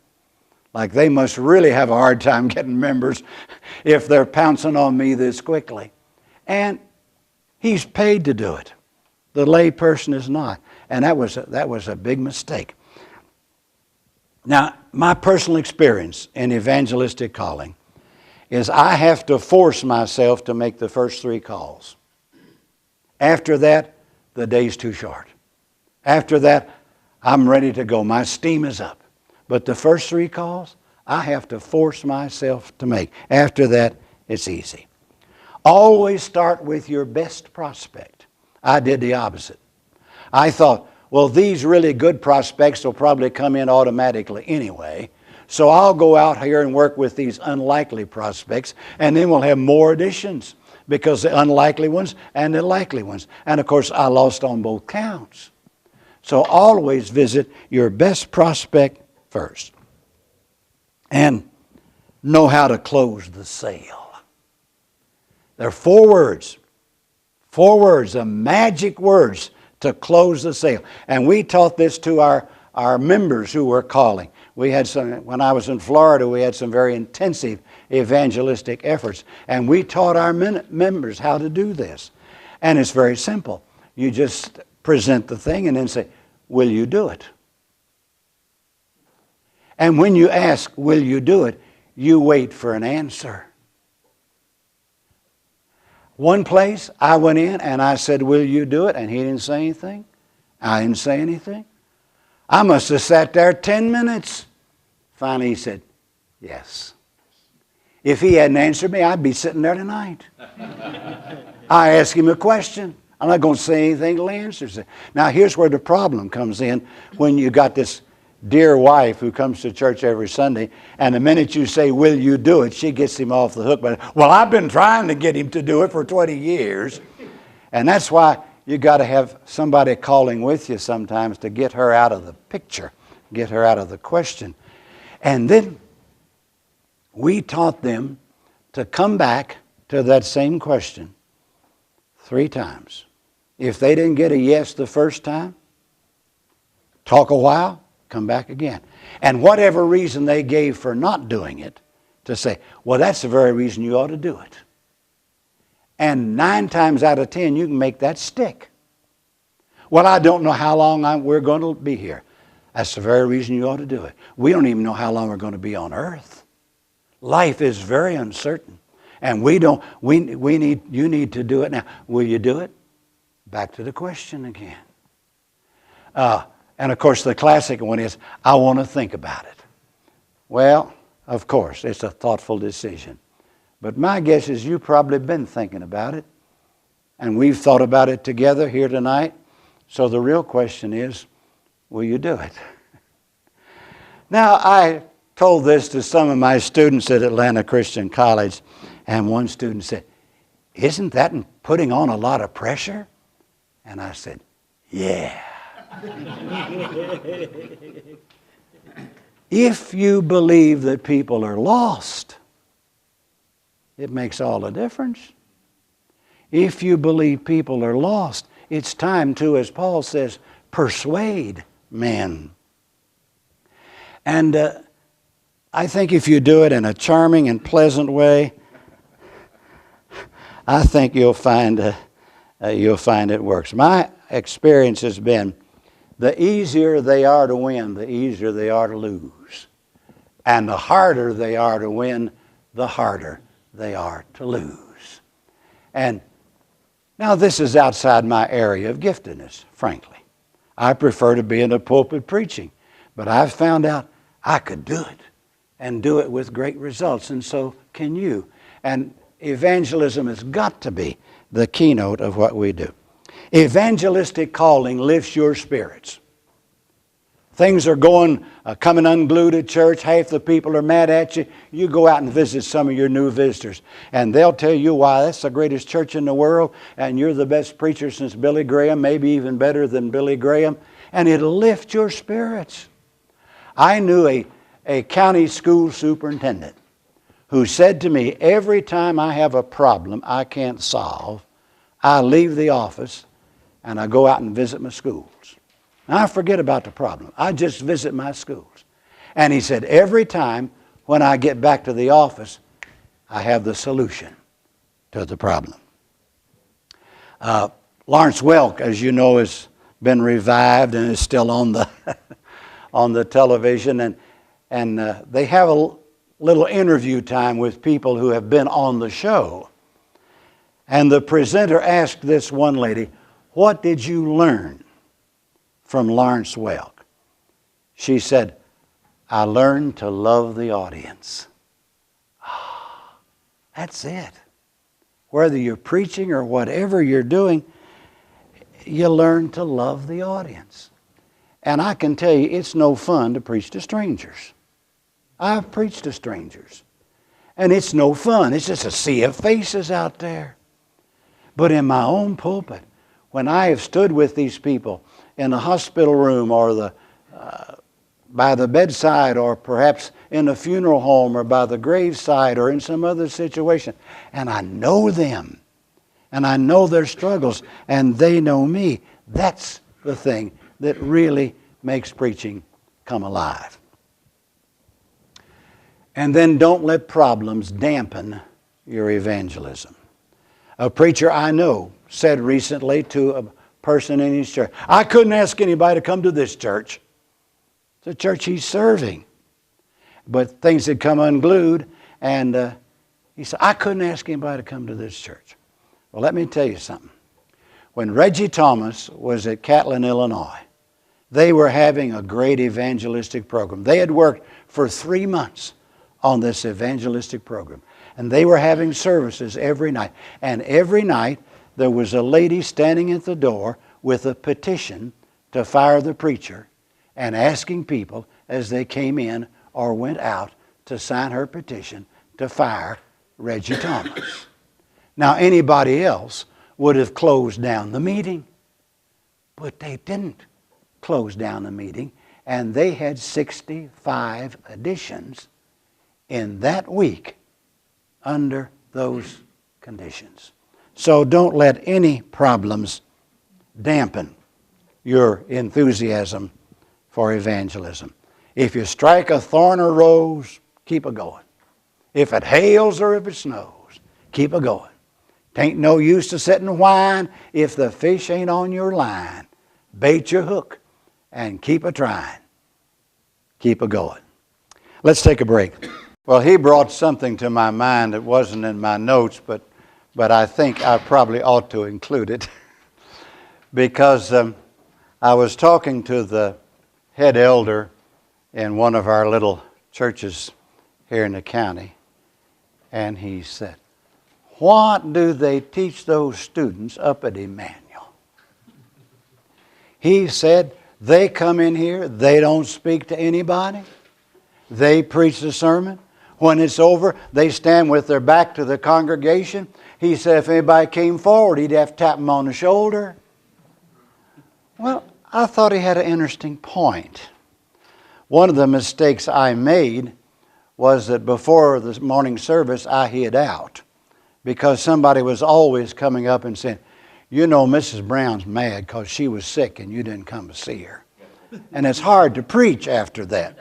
Like they must really have a hard time getting members if they're pouncing on me this quickly. And he's paid to do it. The lay person is not. And that was a big mistake. Now, my personal experience in evangelistic calling is I have to force myself to make the first 3 calls. After that, the day's too short. After that, I'm ready to go. My steam is up. But the first 3 calls, I have to force myself to make. After that, it's easy. Always start with your best prospect. I did the opposite. I thought, well, these really good prospects will probably come in automatically anyway, so I'll go out here and work with these unlikely prospects, and then we'll have more additions because the unlikely ones and the likely ones. And of course, I lost on both counts. So always visit your best prospect first. And know how to close the sale. There are 4 words. 4 words, the magic words to close the sale. And we taught this to our members who were calling. We had when I was in Florida, we had some very intensive evangelistic efforts. And we taught our members how to do this. And it's very simple. You just present the thing and then say, will you do it? And when you ask, will you do it, you wait for an answer. One place, I went in and I said, will you do it? And he didn't say anything. I didn't say anything. I must have sat there 10 minutes. Finally he said, Yes. If he hadn't answered me, I'd be sitting there tonight. I ask him a question. I'm not going to say anything till he answers it. Now, here's where the problem comes in when you got this dear wife who comes to church every Sunday, and the minute you say, will you do it, she gets him off the hook. But, well, I've been trying to get him to do it for 20 years. And that's why you got to have somebody calling with you sometimes to get her out of the picture, get her out of the question. And then we taught them to come back to that same question 3 times. If they didn't get a yes the first time, talk a while, come back again. And whatever reason they gave for not doing it, to say, well, that's the very reason you ought to do it. And 9 times out of 10, you can make that stick. Well, I don't know how long we're going to be here. That's the very reason you ought to do it. We don't even know how long we're going to be on earth. Life is very uncertain. And you need to do it now. Will you do it? Back to the question again. And of course, the classic one is, I want to think about it. Well, of course, it's a thoughtful decision. But my guess is you've probably been thinking about it. And we've thought about it together here tonight. So the real question is, will you do it? Now, I told this to some of my students at Atlanta Christian College. And one student said, isn't that putting on a lot of pressure? And I said, yeah. If you believe that people are lost, it makes all the difference. If you believe people are lost, it's time to, as Paul says, persuade men. And I think if you do it in a charming and pleasant way, I think you'll find it works. My experience has been the easier they are to win, the easier they are to lose. And the harder they are to win, the harder they are to lose. And now this is outside my area of giftedness, frankly. I prefer to be in the pulpit preaching. But I've found out I could do it and do it with great results. And so can you. And evangelism has got to be the keynote of what we do. Evangelistic calling lifts your spirits. Things are coming unglued at church. Half the people are mad at you. You go out and visit some of your new visitors, and they'll tell you why that's the greatest church in the world, and you're the best preacher since Billy Graham, maybe even better than Billy Graham, and it'll lift your spirits. I knew a county school superintendent who said to me, every time I have a problem I can't solve, I leave the office and I go out and visit my schools. And I forget about the problem. I just visit my schools. And he said, every time when I get back to the office, I have the solution to the problem. Lawrence Welk, as you know, has been revived and is still on the on the television. And they have a little interview time with people who have been on the show. And the presenter asked this one lady, what did you learn from Lawrence Welk? She said, I learned to love the audience. That's it. Whether you're preaching or whatever you're doing, you learn to love the audience. And I can tell you, it's no fun to preach to strangers. I've preached to strangers. And it's no fun. It's just a sea of faces out there. But in my own pulpit, when I have stood with these people in the hospital room or by the bedside or perhaps in a funeral home or by the graveside or in some other situation, and I know them and I know their struggles and they know me, that's the thing that really makes preaching come alive. And then don't let problems dampen your evangelism. A preacher I know said recently to a person in his church, I couldn't ask anybody to come to this church. It's a church he's serving. But things had come unglued, and he said, I couldn't ask anybody to come to this church. Well, let me tell you something. When Reggie Thomas was at Catlin, Illinois, they were having a great evangelistic program. They had worked for 3 months on this evangelistic program. And they were having services every night. And every night there was a lady standing at the door with a petition to fire the preacher and asking people as they came in or went out to sign her petition to fire Reggie Thomas. Now anybody else would have closed down the meeting, but they didn't close down the meeting, and they had 65 additions in that week under those conditions. So don't let any problems dampen your enthusiasm for evangelism. If you strike a thorn or rose, keep it going. If it hails or if it snows, keep it going. Tain't no use to sit and whine if the fish ain't on your line. Bait your hook and keep a trying. Keep a going. Let's take a break. Well, he brought something to my mind that wasn't in my notes, but I think I probably ought to include it because I was talking to the head elder in one of our little churches here in the county, and he said, "What do they teach those students up at Emmanuel?" He said, "They come in here, they don't speak to anybody. They preach the sermon. When it's over, they stand with their back to the congregation." He said if anybody came forward, he'd have to tap them on the shoulder. Well, I thought he had an interesting point. One of the mistakes I made was that before the morning service, I hid out because somebody was always coming up and saying, "You know, Mrs. Brown's mad because she was sick and you didn't come to see her." And it's hard to preach after that.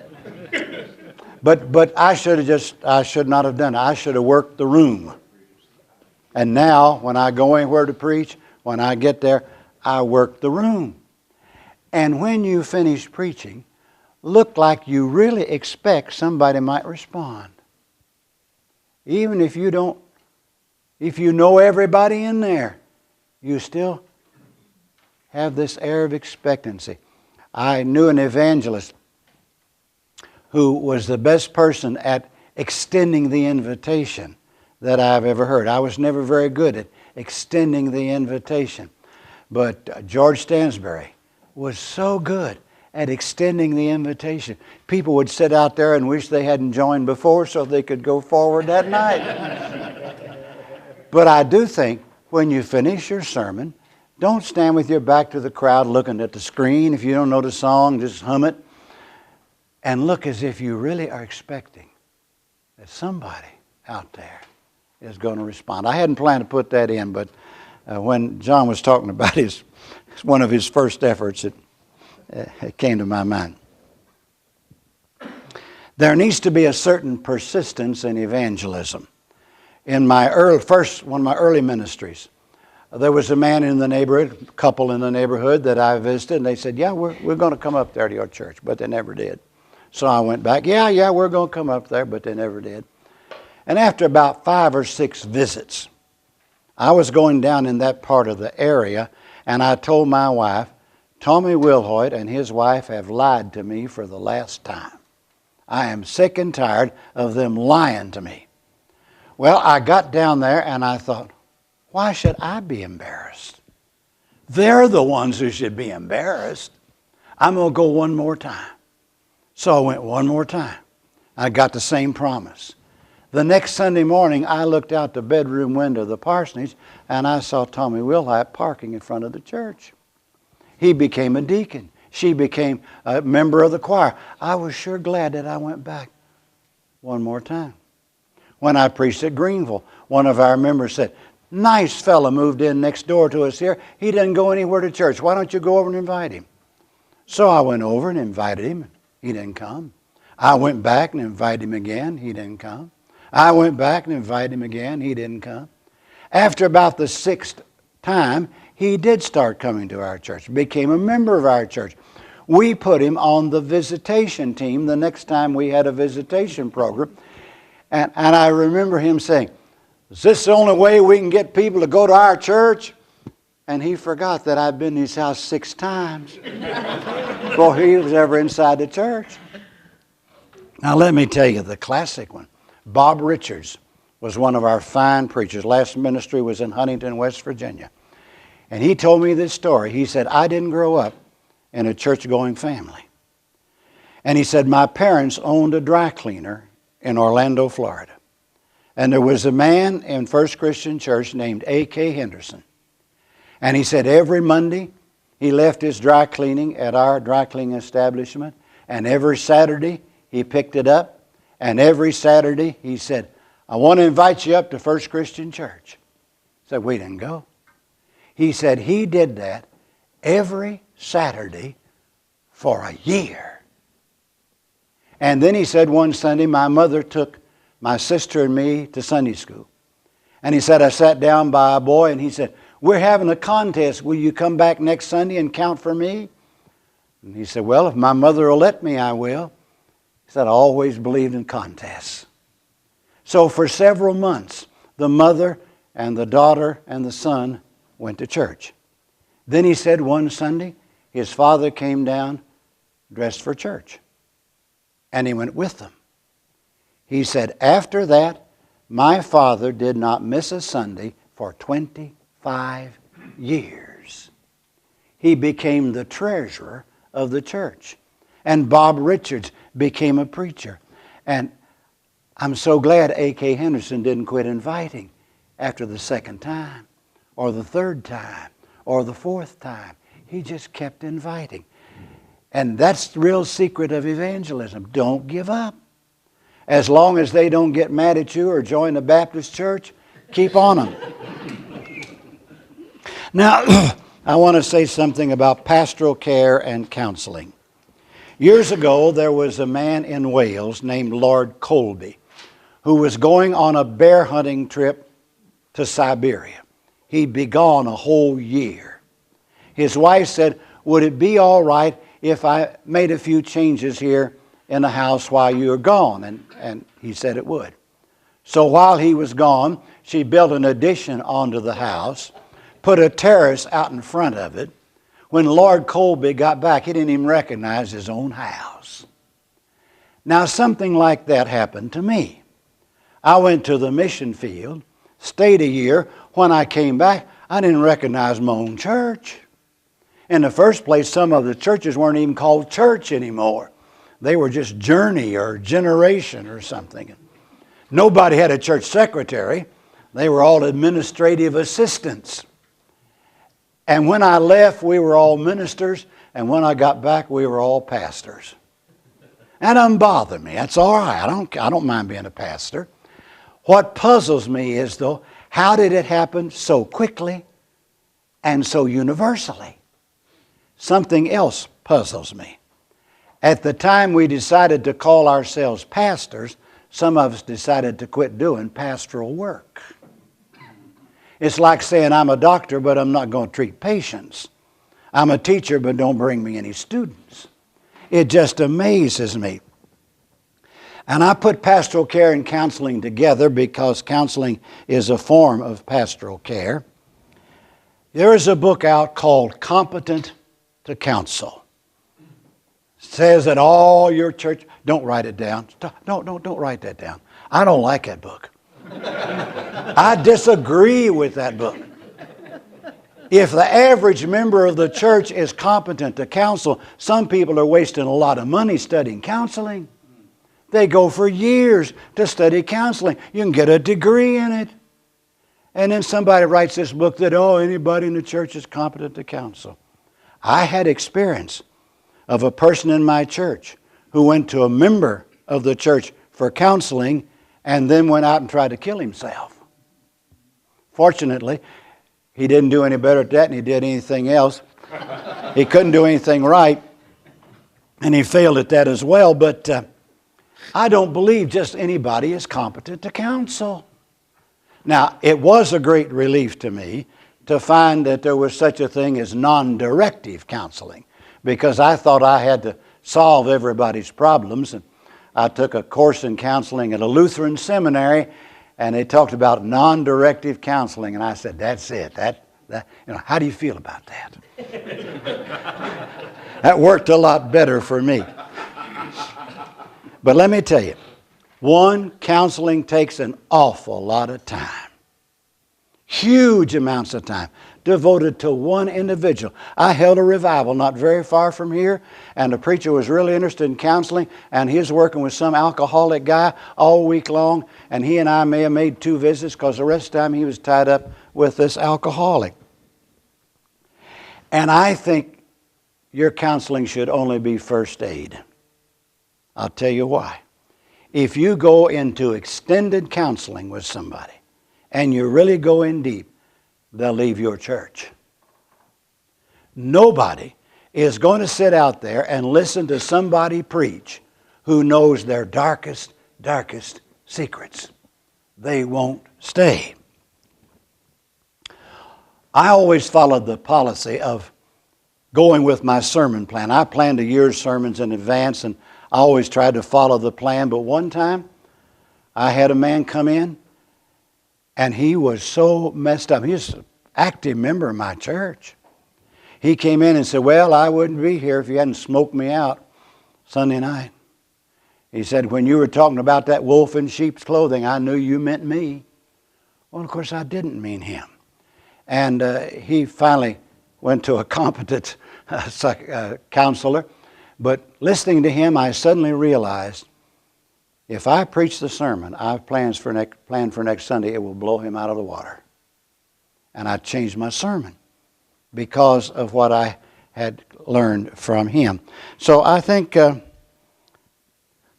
But I should not have done it. I should have worked the room. And now, when I go anywhere to preach, when I get there, I work the room. And when you finish preaching, look like you really expect somebody might respond. Even if you don't, if you know everybody in there, you still have this air of expectancy. I knew an evangelist who was the best person at extending the invitation that I've ever heard. I was never very good at extending the invitation. But George Stansbury was so good at extending the invitation. People would sit out there and wish they hadn't joined before so they could go forward that night. But I do think when you finish your sermon, don't stand with your back to the crowd looking at the screen. If you don't know the song, just hum it. And look as if you really are expecting that somebody out there is going to respond. I hadn't planned to put that in, but when John was talking about one of his first efforts, it came to my mind. There needs to be a certain persistence in evangelism. In my one of my early ministries, there was a man in the neighborhood, a couple in the neighborhood that I visited, and they said, "Yeah, we're going to come up there to your church," but they never did. So I went back, yeah, we're going to come up there, but they never did. And after about 5 or 6 visits, I was going down in that part of the area, and I told my wife, "Tommy Wilhoit and his wife have lied to me for the last time. I am sick and tired of them lying to me." Well, I got down there and I thought, why should I be embarrassed? They're the ones who should be embarrassed. I'm going to go one more time. So I went one more time. I got the same promise. The next Sunday morning, I looked out the bedroom window of the parsonage and I saw Tommy Wilhoit parking in front of the church. He became a deacon. She became a member of the choir. I was sure glad that I went back one more time. When I preached at Greenville, one of our members said, "Nice fella moved in next door to us here. He doesn't go anywhere to church. Why don't you go over and invite him?" So I went over and invited him. He didn't come. I went back and invited him again. He didn't come. I went back and invited him again. He didn't come. After about the 6th time, he did start coming to our church, became a member of our church. We put him on the visitation team the next time we had a visitation program. And I remember him saying, "Is this the only way we can get people to go to our church?" And he forgot that I'd been in his house 6 times before he was ever inside the church. Now let me tell you the classic one. Bob Richards was one of our fine preachers. Last ministry was in Huntington, West Virginia. And he told me this story. He said, I didn't grow up in a church-going family. And he said, my parents owned a dry cleaner in Orlando, Florida. And there was a man in First Christian Church named A.K. Henderson. And he said every Monday he left his dry cleaning at our dry cleaning establishment. And every Saturday he picked it up. And every Saturday he said, I want to invite you up to First Christian Church. I said, we didn't go. He said he did that every Saturday for a year. And then he said one Sunday my mother took my sister and me to Sunday school. And he said I sat down by a boy and he said, we're having a contest. Will you come back next Sunday and count for me? And he said, well, if my mother will let me, I will. He said, I always believed in contests. So for several months, the mother and the daughter and the son went to church. Then he said one Sunday, his father came down dressed for church. And he went with them. He said, after that, my father did not miss a Sunday for 25 years. He became the treasurer of the church. And Bob Richards became a preacher. And I'm so glad A.K. Henderson didn't quit inviting after the second time, or the third time, or the fourth time. He just kept inviting. And that's the real secret of evangelism. Don't give up. As long as they don't get mad at you or join the Baptist church, keep on them. Now, I want to say something about pastoral care and counseling. Years ago, there was a man in Wales named Lord Colby who was going on a bear hunting trip to Siberia. He'd be gone a whole year. His wife said, would it be all right if I made a few changes here in the house while you were gone? And he said it would. So while he was gone, she built an addition onto the house, put a terrace out in front of it. When Lord Colby got back, he didn't even recognize his own house. Now, something like that happened to me. I went to the mission field, stayed a year. When I came back, I didn't recognize my own church. In the first place, some of the churches weren't even called church anymore. They were just Journey or Generation or something. Nobody had a church secretary. They were all administrative assistants. And when I left, we were all ministers. And when I got back, we were all pastors. That doesn't bother me. That's all right. I don't mind being a pastor. What puzzles me is, though, how did it happen so quickly and so universally? Something else puzzles me. At the time we decided to call ourselves pastors, some of us decided to quit doing pastoral work. It's like saying I'm a doctor, but I'm not going to treat patients. I'm a teacher, but don't bring me any students. It just amazes me. And I put pastoral care and counseling together because counseling is a form of pastoral care. There is a book out called Competent to Counsel. It says that all your church, don't write it down. Don't write that down. I don't like that book. I disagree with that book. If the average member of the church is competent to counsel, some people are wasting a lot of money studying counseling. They go for years to study counseling. You can get a degree in it. And then somebody writes this book that, anybody in the church is competent to counsel. I had experience of a person in my church who went to a member of the church for counseling and then went out and tried to kill himself. Fortunately, he didn't do any better at that than he did anything else. He couldn't do anything right, and he failed at that as well. But I don't believe just anybody is competent to counsel. Now, it was a great relief to me to find that there was such a thing as non-directive counseling, because I thought I had to solve everybody's problems. And I took a course in counseling at a Lutheran seminary, and they talked about non-directive counseling, and I said, that's it. How do you feel about that? That worked a lot better for me. But let me tell you, One, counseling takes an awful lot of time. Huge amounts of time devoted to one individual. I held a revival not very far from here, and the preacher was really interested in counseling, and he was working with some alcoholic guy all week long, and he and I may have made 2 visits because the rest of the time he was tied up with this alcoholic. And I think your counseling should only be first aid. I'll tell you why. If you go into extended counseling with somebody, and you really go in deep, they'll leave your church. Nobody is going to sit out there and listen to somebody preach who knows their darkest secrets. They won't stay. I always followed the policy of going with my sermon plan. I planned a year's sermons in advance, and I always tried to follow the plan. But one time, I had a man come in, and he was so messed up. He was an active member of my church. He came in and said, well, I wouldn't be here if you hadn't smoked me out Sunday night. He said, when you were talking about that wolf in sheep's clothing, I knew you meant me. Well, of course, I didn't mean him. And he finally went to a competent counselor. But listening to him, I suddenly realized if I preach the sermon I've planned for next Sunday, it will blow him out of the water. And I changed my sermon because of what I had learned from him. So I think I'm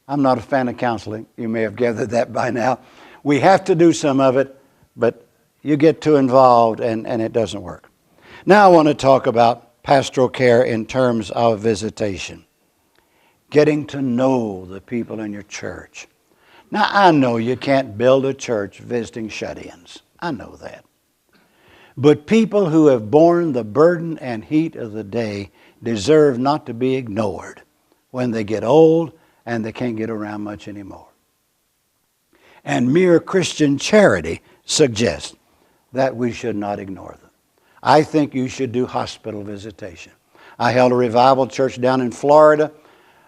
not a fan of counseling. You may have gathered that by now. We have to do some of it, but you get too involved and it doesn't work. Now I want to talk about pastoral care in terms of visitation. Getting to know the people in your church. Now, I know you can't build a church visiting shut-ins. I know that. But people who have borne the burden and heat of the day deserve not to be ignored when they get old and they can't get around much anymore. And mere Christian charity suggests that we should not ignore them. I think you should do hospital visitation. I held a revival church down in Florida.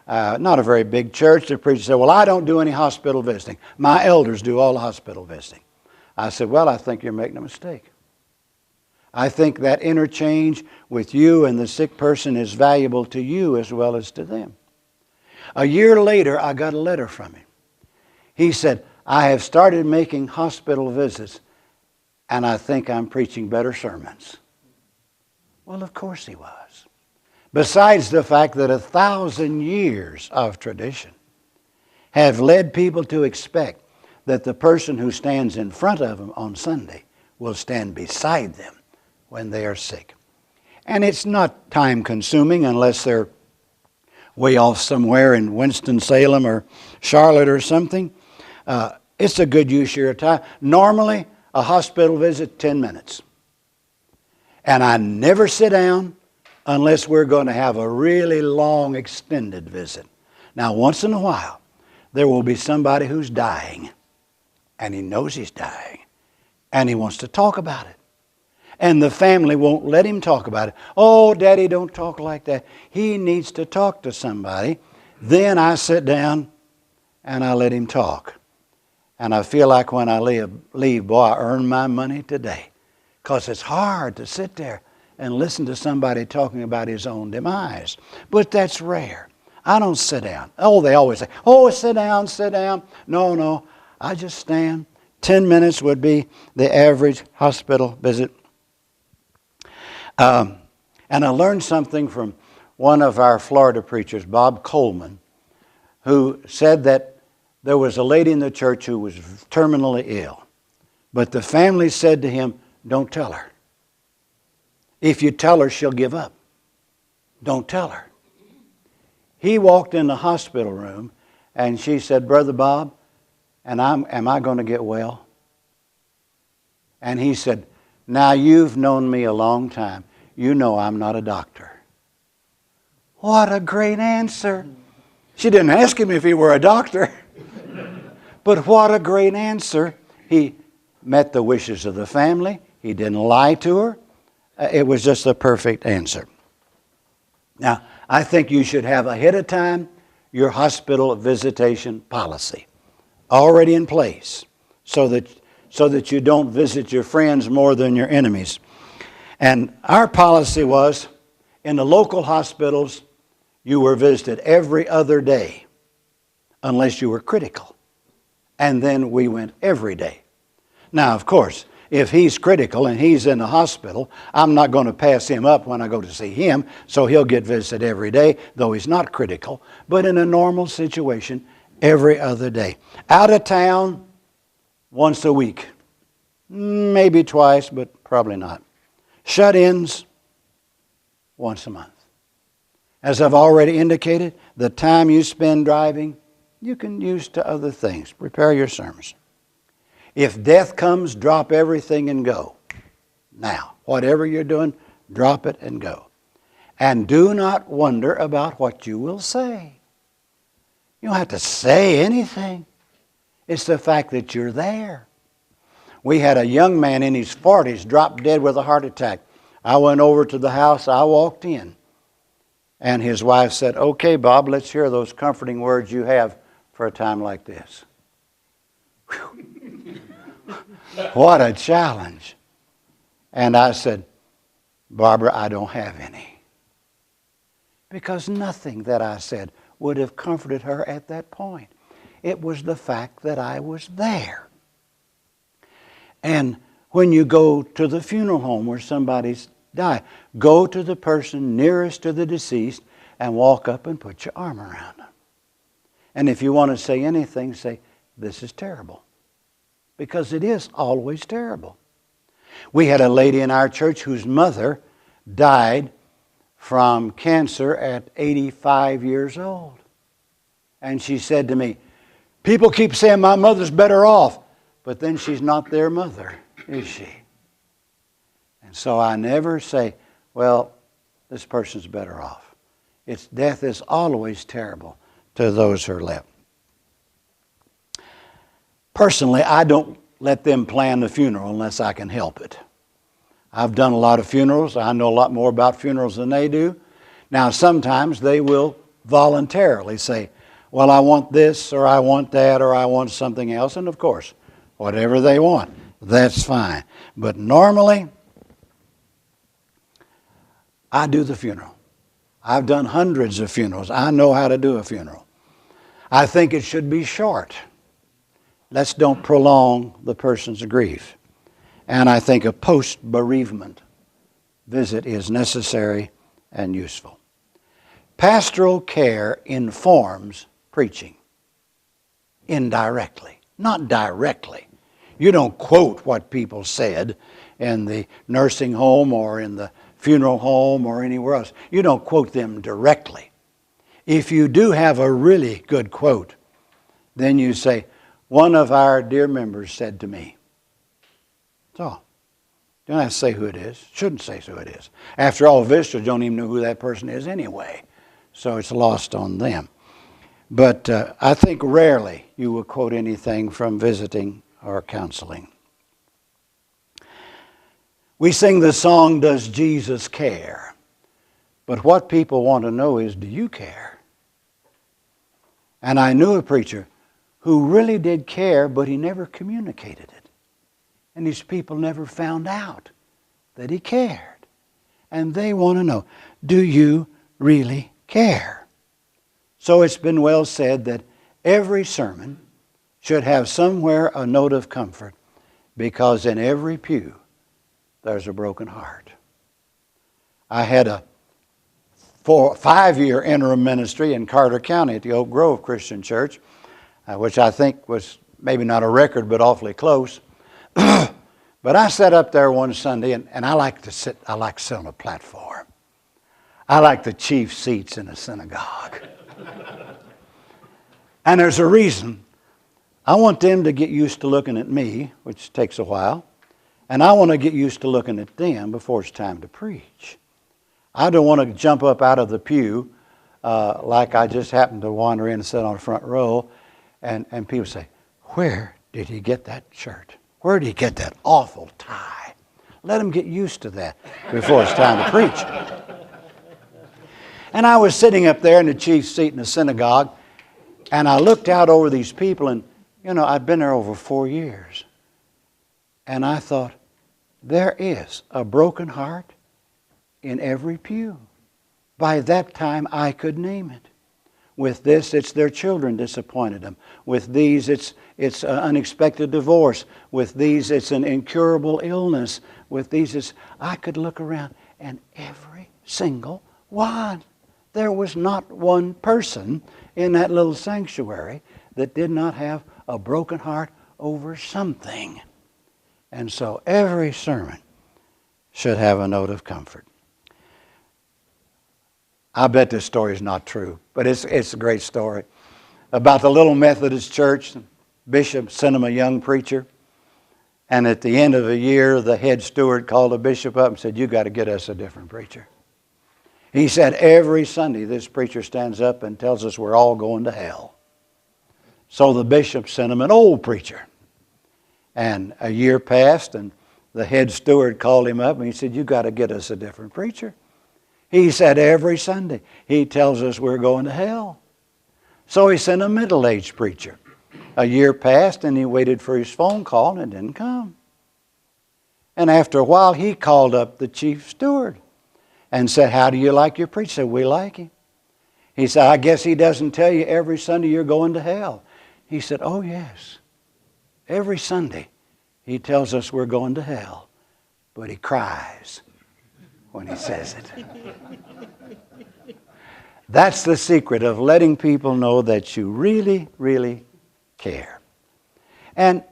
Not a very big church. The preacher said, well, I don't do any hospital visiting. My elders do all the hospital visiting. I said, well, I think you're making a mistake. I think that interchange with you and the sick person is valuable to you as well as to them. A year later, I got a letter from him. He said, I have started making hospital visits, and I think I'm preaching better sermons. Well, of course he was. Besides the fact that 1,000 years of tradition have led people to expect that the person who stands in front of them on Sunday will stand beside them when they are sick. And it's not time consuming unless they're way off somewhere in Winston-Salem or Charlotte or something. It's a good use of your time. Normally, a hospital visit, 10 minutes. And I never sit down unless we're going to have a really long, extended visit. Now, once in a while, there will be somebody who's dying, and he knows he's dying, and he wants to talk about it. And the family won't let him talk about it. Oh, Daddy, don't talk like that. He needs to talk to somebody. Then I sit down, and I let him talk. And I feel like when I leave, boy, I earned my money today. Because it's hard to sit there and listen to somebody talking about his own demise. But that's rare. I don't sit down. Oh, they always say, oh, sit down, sit down. No, I just stand. 10 minutes would be the average hospital visit. And I learned something from one of our Florida preachers, Bob Coleman, who said that there was a lady in the church who was terminally ill. But the family said to him, don't tell her. If you tell her, she'll give up. Don't tell her. He walked in the hospital room and she said, Brother Bob, am I going to get well? And he said, now you've known me a long time. You know I'm not a doctor. What a great answer. She didn't ask him if he were a doctor. But what a great answer. He met the wishes of the family. He didn't lie to her. It was just a perfect answer. Now, I think you should have ahead of time your hospital visitation policy. already in place so that you don't visit your friends more than your enemies. And our policy was, in the local hospitals, you were visited every other day, unless you were critical. And then we went every day. Now, of course, if he's critical and he's in the hospital, I'm not going to pass him up when I go to see him, so he'll get visited every day, though he's not critical. But in a normal situation, every other day. Out of town, once a week. Maybe twice, but probably not. Shut-ins, once a month. As I've already indicated, the time you spend driving, you can use to other things. Prepare your sermons. If death comes, drop everything and go. Now, whatever you're doing, drop it and go. And do not wonder about what you will say. You don't have to say anything. It's the fact that you're there. We had a young man in his 40s drop dead with a heart attack. I went over to the house, I walked in. And his wife said, "Okay, Bob, let's hear those comforting words you have for a time like this." What a challenge. And I said, "Barbara, I don't have any." Because nothing that I said would have comforted her at that point. It was the fact that I was there. And when you go to the funeral home where somebody's died, go to the person nearest to the deceased and walk up and put your arm around them. And if you want to say anything, say, "This is terrible." Because it is always terrible. We had a lady in our church whose mother died from cancer at 85 years old. And she said to me, "People keep saying my mother's better off, but then she's not their mother, is she?" And so I never say, "Well, this person's better off." Death is always terrible to those who are left. Personally, I don't let them plan the funeral unless I can help it. I've done a lot of funerals. I know a lot more about funerals than they do. Now, sometimes they will voluntarily say, "Well, I want this, or I want that, or I want something else." And of course, whatever they want, that's fine. But normally, I do the funeral. I've done hundreds of funerals. I know how to do a funeral. I think it should be short. Let's don't prolong the person's grief. And I think a post-bereavement visit is necessary and useful. Pastoral care informs preaching indirectly, not directly. You don't quote what people said in the nursing home or in the funeral home or anywhere else. You don't quote them directly. If you do have a really good quote, then you say, "One of our dear members said to me." That's all. You don't have to say who it is. Shouldn't say who it is. After all, visitors don't even know who that person is anyway. So it's lost on them. But I think rarely you will quote anything from visiting or counseling. We sing the song, "Does Jesus Care?" But what people want to know is, do you care? And I knew a preacher who really did care, but he never communicated it. And his people never found out that he cared. And they want to know, do you really care? So it's been well said that every sermon should have somewhere a note of comfort, because in every pew there's a broken heart. I had a 5-year interim ministry in Carter County at the Oak Grove Christian Church, which I think was maybe not a record, but awfully close. But I sat up there one Sunday, and I like to sit on a platform. I like the chief seats in a synagogue. And there's a reason. I want them to get used to looking at me, which takes a while, and I want to get used to looking at them before it's time to preach. I don't want to jump up out of the pew like I just happened to wander in and sit on the front row, and people say, "Where did he get that shirt? Where did he get that awful tie?" Let them get used to that before it's time to preach. And I was sitting up there in the chief seat in the synagogue, and I looked out over these people, and You know, I'd been there over 4 years. And I thought, there is a broken heart in every pew. By that time, I could name it. With this, it's their children disappointed them. With these, it's an unexpected divorce. With these, it's an incurable illness. With these, I could look around, and every single one. There was not one person in that little sanctuary that did not have a broken heart over something. And so every sermon should have a note of comfort. I bet this story is not true, but it's a great story. About the little Methodist church, the bishop sent him a young preacher, and at the end of the year, the head steward called the bishop up and said, "You got to get us a different preacher." He said, "Every Sunday this preacher stands up and tells us we're all going to hell." So the bishop sent him an old preacher. And a year passed, and the head steward called him up and he said, "You got to get us a different preacher." He said, "Every Sunday he tells us we're going to hell." So he sent a middle-aged preacher. A year passed and he waited for his phone call and it didn't come. And after a while he called up the chief steward and said, "How do you like your preacher?" He said, "We like him." He said, "I guess he doesn't tell you every Sunday you're going to hell." He said, "Oh yes. Every Sunday he tells us we're going to hell, but he cries when he says it." That's the secret of letting people know that you really, really care. And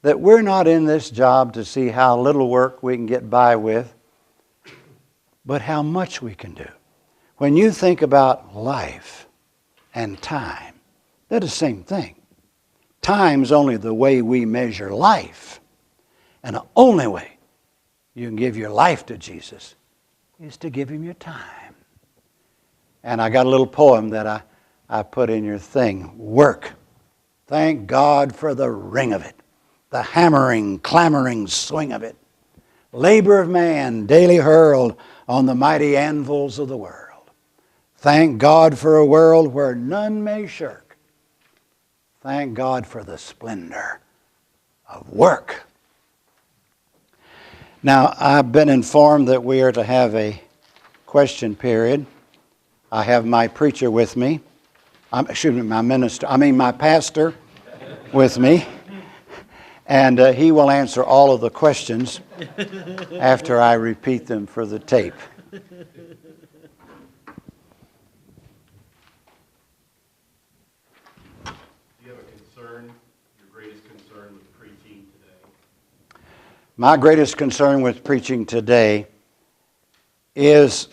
that we're not in this job to see how little work we can get by with, but how much we can do. When you think about life and time, they're the same thing. Time's only the way we measure life. And the only way you can give your life to Jesus is to give Him your time. And I got a little poem that I put in your thing. Work. Thank God for the ring of it, the hammering, clamoring swing of it. Labor of man daily hurled on the mighty anvils of the world. Thank God for a world where none may shirk. Thank God for the splendor of work. Now, I've been informed that we are to have a question period. I have my preacher with me. My pastor with me. And he will answer all of the questions after I repeat them for the tape. Do you have a concern, your greatest concern with preaching today? My greatest concern with preaching today is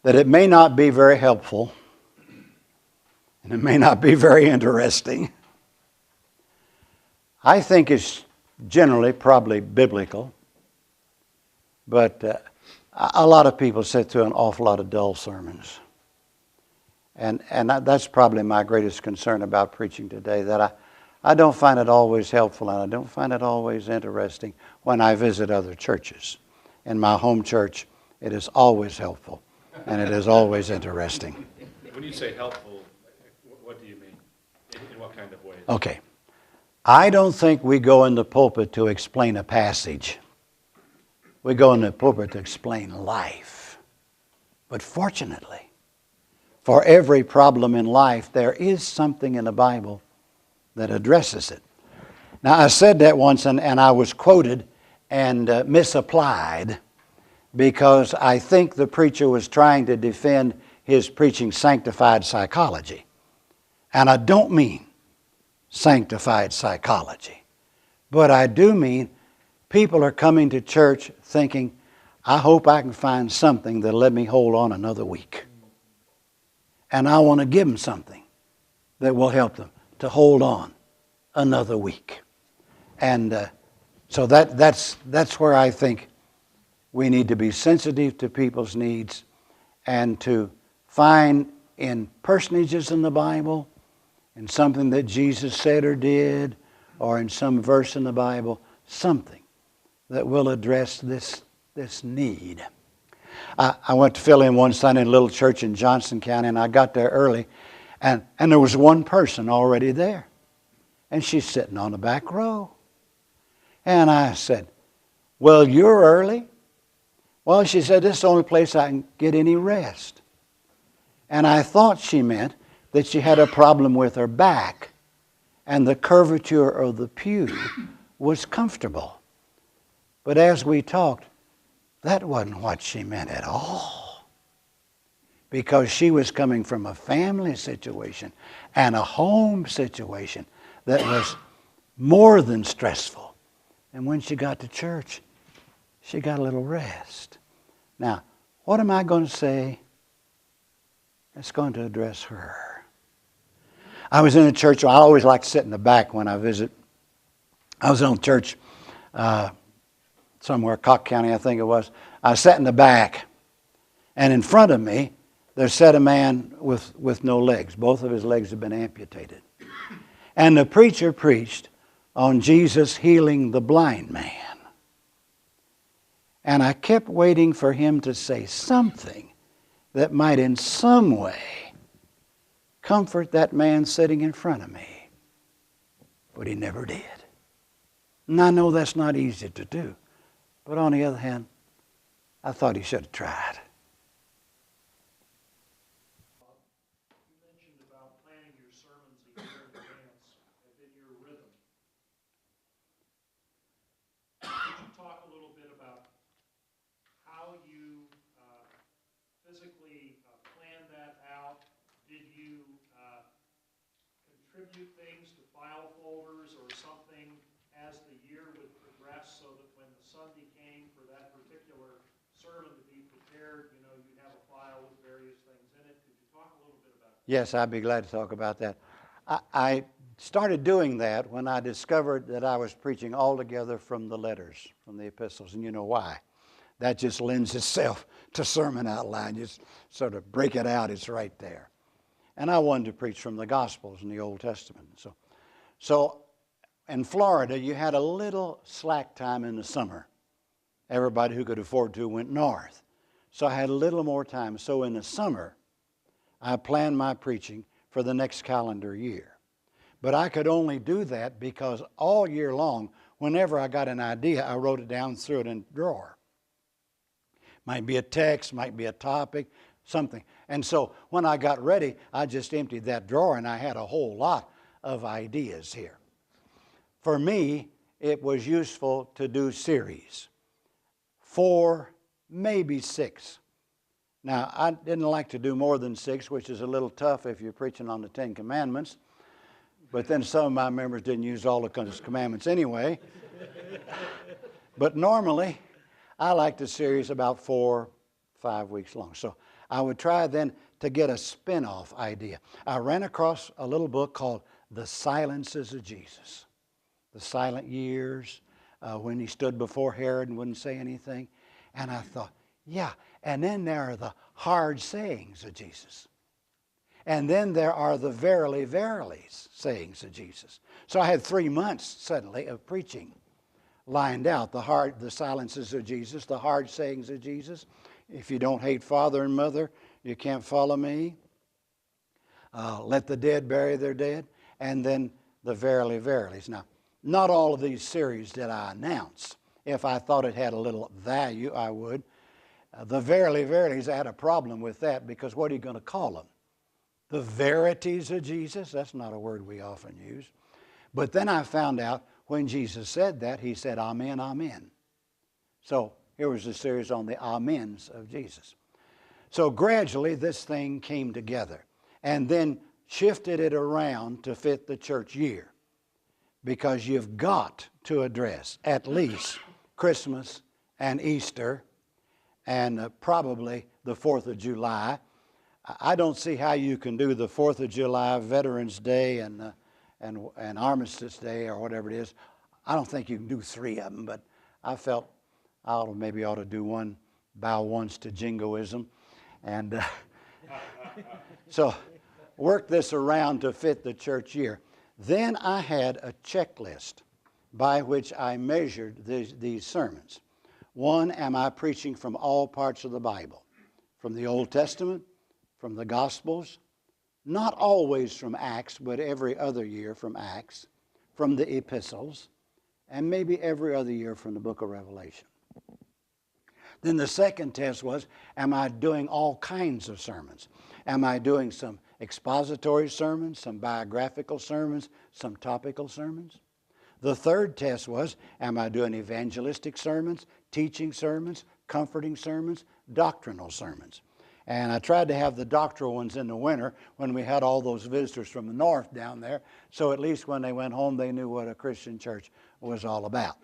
that it may not be very helpful and it may not be very interesting. I think it's generally probably biblical, but a lot of people sit through an awful lot of dull sermons. And that's probably my greatest concern about preaching today, that I don't find it always helpful and I don't find it always interesting when I visit other churches. In my home church, it is always helpful and it is always interesting. When you say helpful, what do you mean? In what kind of ways? Okay. I don't think we go in the pulpit to explain a passage. We go in the pulpit to explain life. But fortunately, for every problem in life, there is something in the Bible that addresses it. Now, I said that once and I was quoted and misapplied because I think the preacher was trying to defend his preaching sanctified psychology. And I don't mean sanctified psychology. But I do mean people are coming to church thinking, I hope I can find something that'll let me hold on another week. And I want to give them something that will help them to hold on another week. And so that's where I think we need to be sensitive to people's needs and to find in personages in the Bible, in something that Jesus said or did, or in some verse in the Bible, something that will address this need. I went to fill in one Sunday in a little church in Johnson County, and I got there early, and there was one person already there. And she's sitting on the back row. And I said, well, you're early. Well, she said, this is the only place I can get any rest. And I thought she meant that she had a problem with her back, and the curvature of the pew was comfortable. But as we talked, that wasn't what she meant at all. Because she was coming from a family situation and a home situation that was more than stressful. And when she got to church, she got a little rest. Now, what am I going to say that's going to address her? I was in a church, I always like to sit in the back when I visit. I was in a church somewhere, Cock County, I think it was. I sat in the back, and in front of me, there sat a man with no legs. Both of his legs had been amputated. And the preacher preached on Jesus healing the blind man. And I kept waiting for him to say something that might in some way comfort that man sitting in front of me. But he never did. And I know that's not easy to do. But on the other hand, I thought he should have tried. You mentioned about planning your sermons a year in advance and in your rhythm. Could you talk a little bit about how you physically planned that out? Did you contribute things to file folders or something as the year would progress so that when the Sunday came for that particular sermon to be prepared, you'd have a file with various things in it? Could you talk a little bit about that? Yes, I'd be glad to talk about that. I started doing that when I discovered that I was preaching altogether from the letters, from the epistles. And you know why? That just lends itself to sermon outline. Just sort of break it out, it's right there. And I wanted to preach from the Gospels in the Old Testament. So in Florida, you had a little slack time in the summer. Everybody who could afford to went north. So I had a little more time. So in the summer, I planned my preaching for the next calendar year. But I could only do that because all year long, whenever I got an idea, I wrote it down, threw it in a drawer. Might be a text, might be a topic, something. And so when I got ready, I just emptied that drawer and I had a whole lot of ideas here. For me, it was useful to do series. 4, maybe 6. Now, I didn't like to do more than 6, which is a little tough if you're preaching on the 10 Commandments. But then some of my members didn't use all the commandments anyway. But normally, I liked a series about 4, 5 weeks long. So I would try then to get a spin-off idea. I ran across a little book called The Silences of Jesus. The silent years, when he stood before Herod and wouldn't say anything. And I thought, yeah. And then there are the hard sayings of Jesus. And then there are the verily, verily sayings of Jesus. So I had 3 months suddenly of preaching lined out. The silences of Jesus, the hard sayings of Jesus. If you don't hate father and mother, you can't follow me. Let the dead bury their dead. And then the verily, verilies. Now, not all of these series did I announce. If I thought it had a little value, I would. The verily, verilies, I had a problem with that because what are you going to call them? The verities of Jesus? That's not a word we often use. But then I found out when Jesus said that, he said, Amen, Amen. So here was a series on the Amens of Jesus. So gradually this thing came together and then shifted it around to fit the church year. Because you've got to address at least Christmas and Easter and probably the 4th of July. I don't see how you can do the 4th of July, Veterans Day, and Armistice Day or whatever it is. I don't think you can do 3 of them, but I felt I maybe ought to do one, bow once to jingoism. And so work this around to fit the church year. Then I had a checklist by which I measured these sermons. 1, am I preaching from all parts of the Bible? From the Old Testament, from the Gospels, not always from Acts, but every other year from Acts, from the epistles, and maybe every other year from the book of Revelation. Then the second test was, am I doing all kinds of sermons? Am I doing some expository sermons, some biographical sermons, some topical sermons? The third test was, am I doing evangelistic sermons, teaching sermons, comforting sermons, doctrinal sermons? And I tried to have the doctrinal ones in the winter when we had all those visitors from the north down there, so at least when they went home they knew what a Christian church was all about.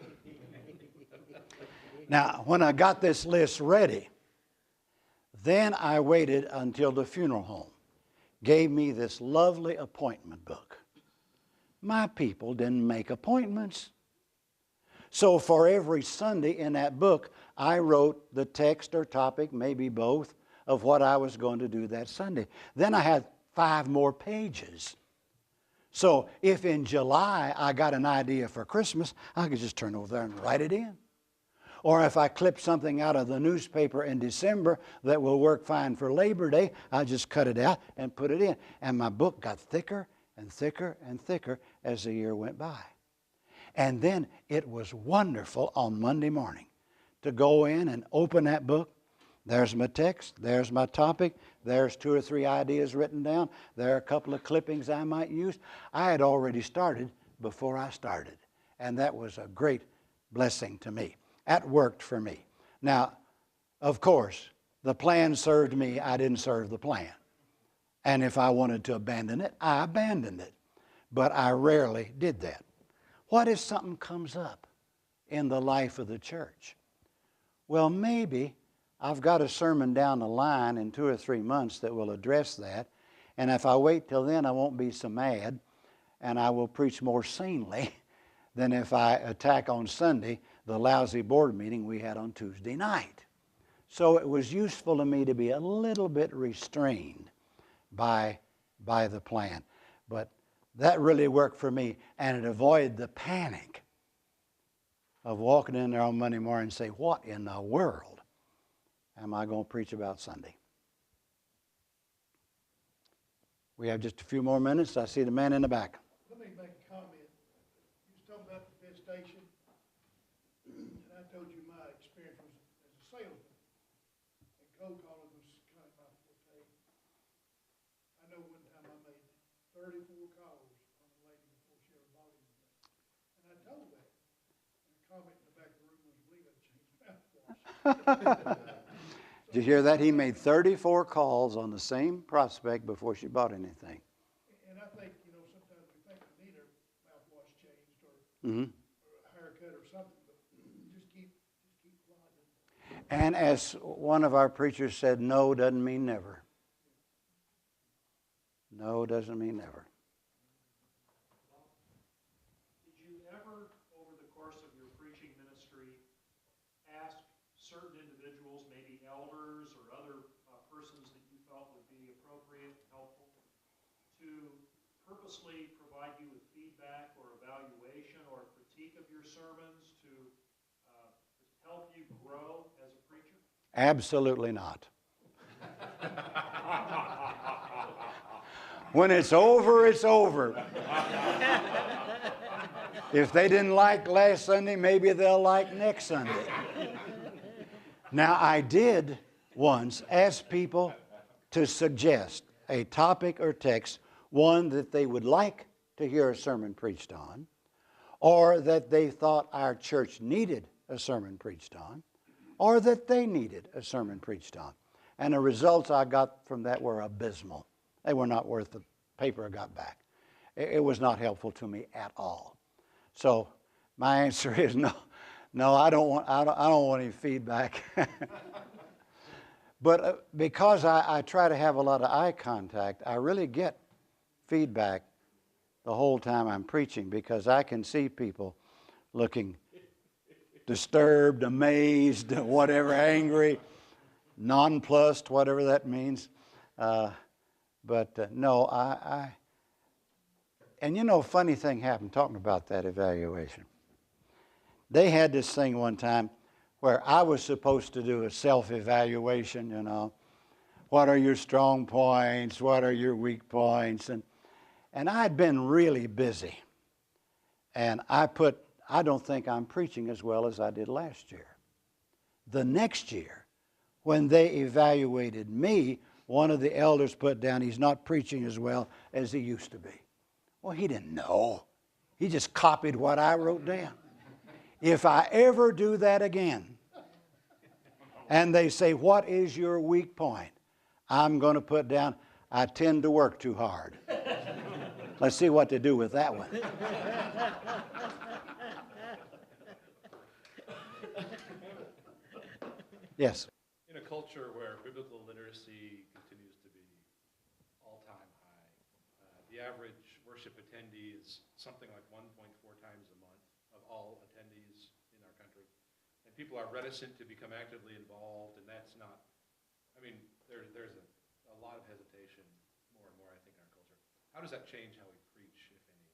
Now, when I got this list ready, then I waited until the funeral home gave me this lovely appointment book. My people didn't make appointments. So for every Sunday in that book, I wrote the text or topic, maybe both, of what I was going to do that Sunday. Then I had 5 more pages. So if in July I got an idea for Christmas, I could just turn over there and write it in. Or if I clip something out of the newspaper in December that will work fine for Labor Day, I just cut it out and put it in. And my book got thicker and thicker and thicker as the year went by. And then it was wonderful on Monday morning to go in and open that book. There's my text, there's my topic, there's 2 or 3 ideas written down, there are a couple of clippings I might use. I had already started before I started, and that was a great blessing to me. That worked for me. Now, of course, the plan served me, I didn't serve the plan. And if I wanted to abandon it, I abandoned it. But I rarely did that. What if something comes up in the life of the church? Well, maybe I've got a sermon down the line in 2 or 3 months that will address that. And if I wait till then, I won't be so mad, and I will preach more sanely than if I attack on Sunday the lousy board meeting we had on Tuesday night. So it was useful to me to be a little bit restrained by the plan. But that really worked for me, and it avoided the panic of walking in there on Monday morning and say, what in the world am I going to preach about Sunday? We have just a few more minutes. I see the man in the back. Let me make a comment. You was talking about the visitation, and I told you my experience was as a salesman, and cold calling was kind of my forte. I know one time I made 34 calls on a lady before she ever bought anything, and I told that. And the comment in the back of the room was, "We got to change mouthwash." Did you hear that? He made 34 calls on the same prospect before she bought anything. And I think, sometimes we think we need our mouthwash changed or Mm-hmm. a haircut or something, but just keep plodding. And as one of our preachers said, no doesn't mean never. No doesn't mean never. Did you ever, over the course of your preaching ministry, ask certain individuals, maybe elders or other persons that you felt would be appropriate and helpful, to purposely provide you with feedback or evaluation or critique of your sermons to help you grow as a preacher? Absolutely not. When it's over, it's over. If they didn't like last Sunday, maybe they'll like next Sunday. Now, I did once ask people to suggest a topic or text, one that they would like to hear a sermon preached on, or that they thought our church needed a sermon preached on, or that they needed a sermon preached on. And the results I got from that were abysmal. They were not worth the paper I got back. It was not helpful to me at all. So my answer is no. No, I don't want any feedback. But because I try to have a lot of eye contact, I really get feedback the whole time I'm preaching, because I can see people looking disturbed, amazed, whatever, angry, nonplussed, whatever that means. But no, and funny thing happened talking about that evaluation. They had this thing one time where I was supposed to do a self-evaluation, What are your strong points? What are your weak points? And I'd been really busy. And I don't think I'm preaching as well as I did last year. The next year, when they evaluated me, one of the elders put down, he's not preaching as well as he used to be. Well, he didn't know. He just copied what I wrote down. If I ever do that again, and they say, what is your weak point? I'm going to put down, I tend to work too hard. Let's see what to do with that one. Yes. In a culture where biblical literacy continues to be all-time high, the average worship attendee is something like 1.4 times a month of all attendees in our country. And people are reticent to become actively involved, and that's not, I mean, there's a lot of hesitation more and more, I think, in our culture. How does that change how we preach, if any?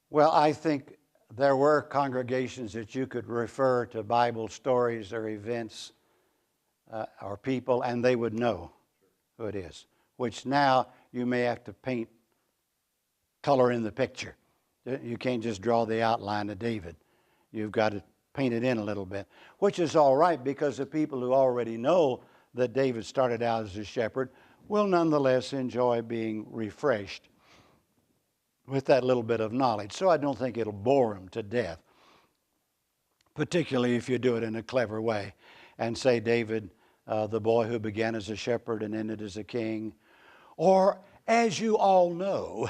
Well, I think there were congregations that you could refer to Bible stories or events or people, and they would know who it is, which now you may have to paint color in the picture. You can't just draw the outline of David. You've got to paint it in a little bit, which is all right because the people who already know that David started out as a shepherd will nonetheless enjoy being refreshed with that little bit of knowledge. So I don't think it'll bore them to death, particularly if you do it in a clever way and say David, the boy who began as a shepherd and ended as a king. Or, as you all know,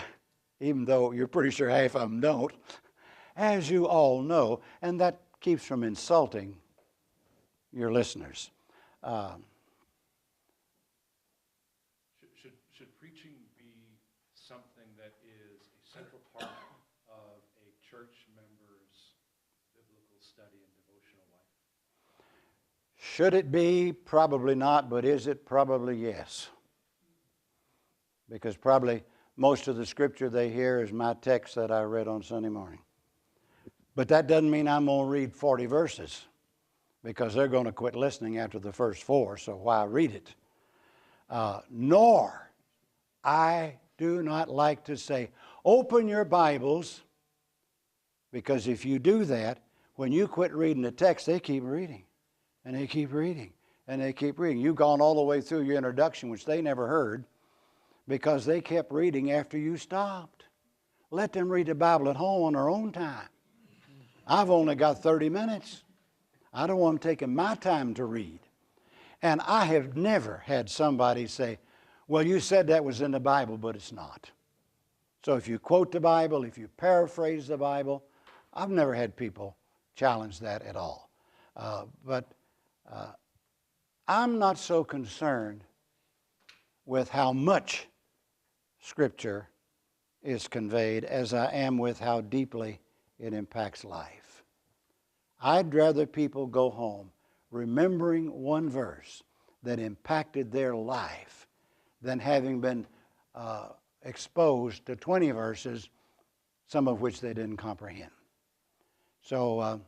even though you're pretty sure half of them don't, as you all know, and that keeps from insulting your listeners. Should preaching be something that is a central part of a church member's biblical study and devotional life? Should it be? Probably not, but is it? Probably yes. Because probably most of the scripture they hear is my text that I read on Sunday morning. But that doesn't mean I'm going to read 40 verses, because they're going to quit listening after the first 4, so why read it? Nor, I do not like to say, open your Bibles, because if you do that, when you quit reading the text, they keep reading, and they keep reading, and they keep reading. You've gone all the way through your introduction, which they never heard, because they kept reading after you stopped. Let them read the Bible at home on their own time. I've only got 30 minutes. I don't want them taking my time to read. And I have never had somebody say, well, you said that was in the Bible, but it's not. So if you quote the Bible, if you paraphrase the Bible, I've never had people challenge that at all. But I'm not so concerned with how much Scripture is conveyed as I am with how deeply it impacts life. I'd rather people go home remembering one verse that impacted their life than having been exposed to 20 verses, some of which they didn't comprehend. So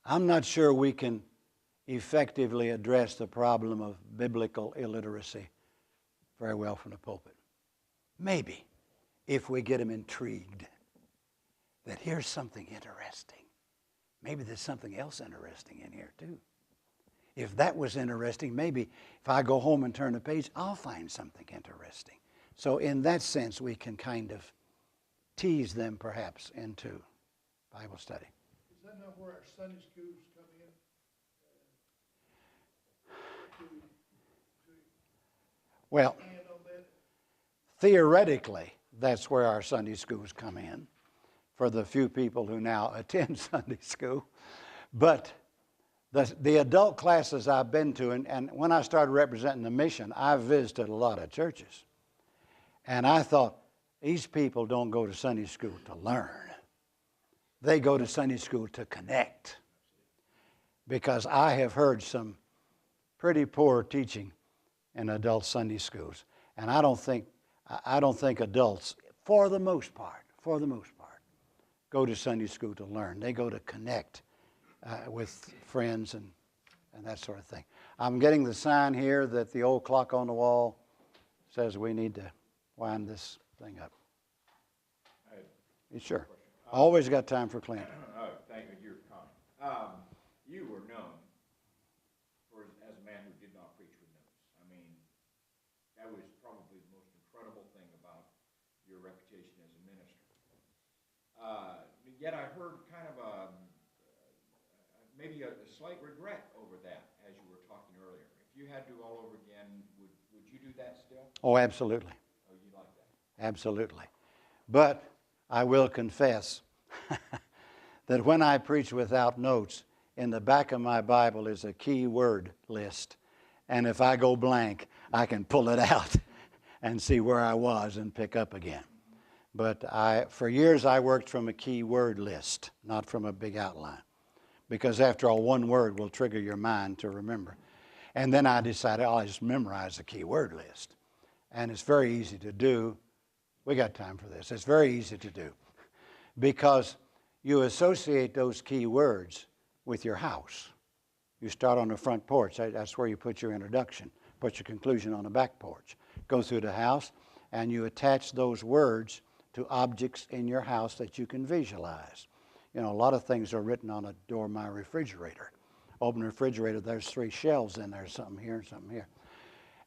I'm not sure we can effectively address the problem of biblical illiteracy very well from the pulpit. Maybe if we get them intrigued that here's something interesting. Maybe there's something else interesting in here too. If that was interesting, maybe if I go home and turn the page, I'll find something interesting. So in that sense, we can kind of tease them perhaps into Bible study. Is that not where our Sunday schools come in? Well, theoretically, that's where our Sunday schools come in, for the few people who now attend Sunday school. But the adult classes I've been to, and when I started representing the mission, I visited a lot of churches. And I thought, these people don't go to Sunday school to learn. They go to Sunday school to connect. Because I have heard some pretty poor teaching in adult Sunday schools. And I don't think adults, for the most part, go to Sunday school to learn. They go to connect with friends and that sort of thing. I'm getting the sign here that the old clock on the wall says we need to wind this thing up. Sure. Always got time for Clint. Oh, thank you. You're kind. You were known as a man who did not preach with notes. I mean, that was probably the most incredible thing about your reputation as a minister. Yet I heard kind of maybe a slight regret over that as you were talking earlier. If you had to do all over again, would you do that still? Oh, absolutely. Oh, you like that? Absolutely. But I will confess that when I preach without notes, in the back of my Bible is a key word list. And if I go blank, I can pull it out and see where I was and pick up again. But for years I worked from a key word list, not from a big outline. Because after all, one word will trigger your mind to remember. And then I decided, I'll just memorize the key word list. And it's very easy to do. We got time for this. It's very easy to do. Because you associate those key words with your house. You start on the front porch. That's where you put your introduction. Put your conclusion on the back porch. Go through the house, and you attach those words to objects in your house that you can visualize. You know, a lot of things are written on a door of my refrigerator. Open the refrigerator, there's 3 shelves in there, something here and something here.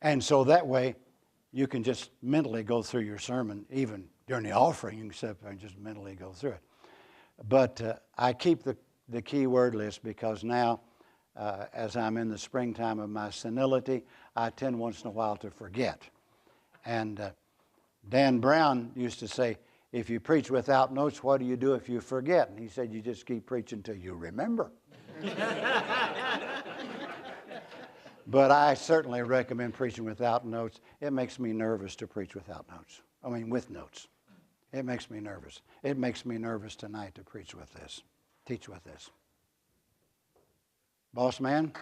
And so that way, you can just mentally go through your sermon, even during the offering, you can sit there and just mentally go through it. But I keep the key word list because now, as I'm in the springtime of my senility, I tend once in a while to forget. And Dan Brown used to say, if you preach without notes, what do you do if you forget? And he said, you just keep preaching until you remember. But I certainly recommend preaching without notes. It makes me nervous to preach without notes. I mean, with notes. It makes me nervous. It makes me nervous tonight to preach with this, teach with this. Boss man?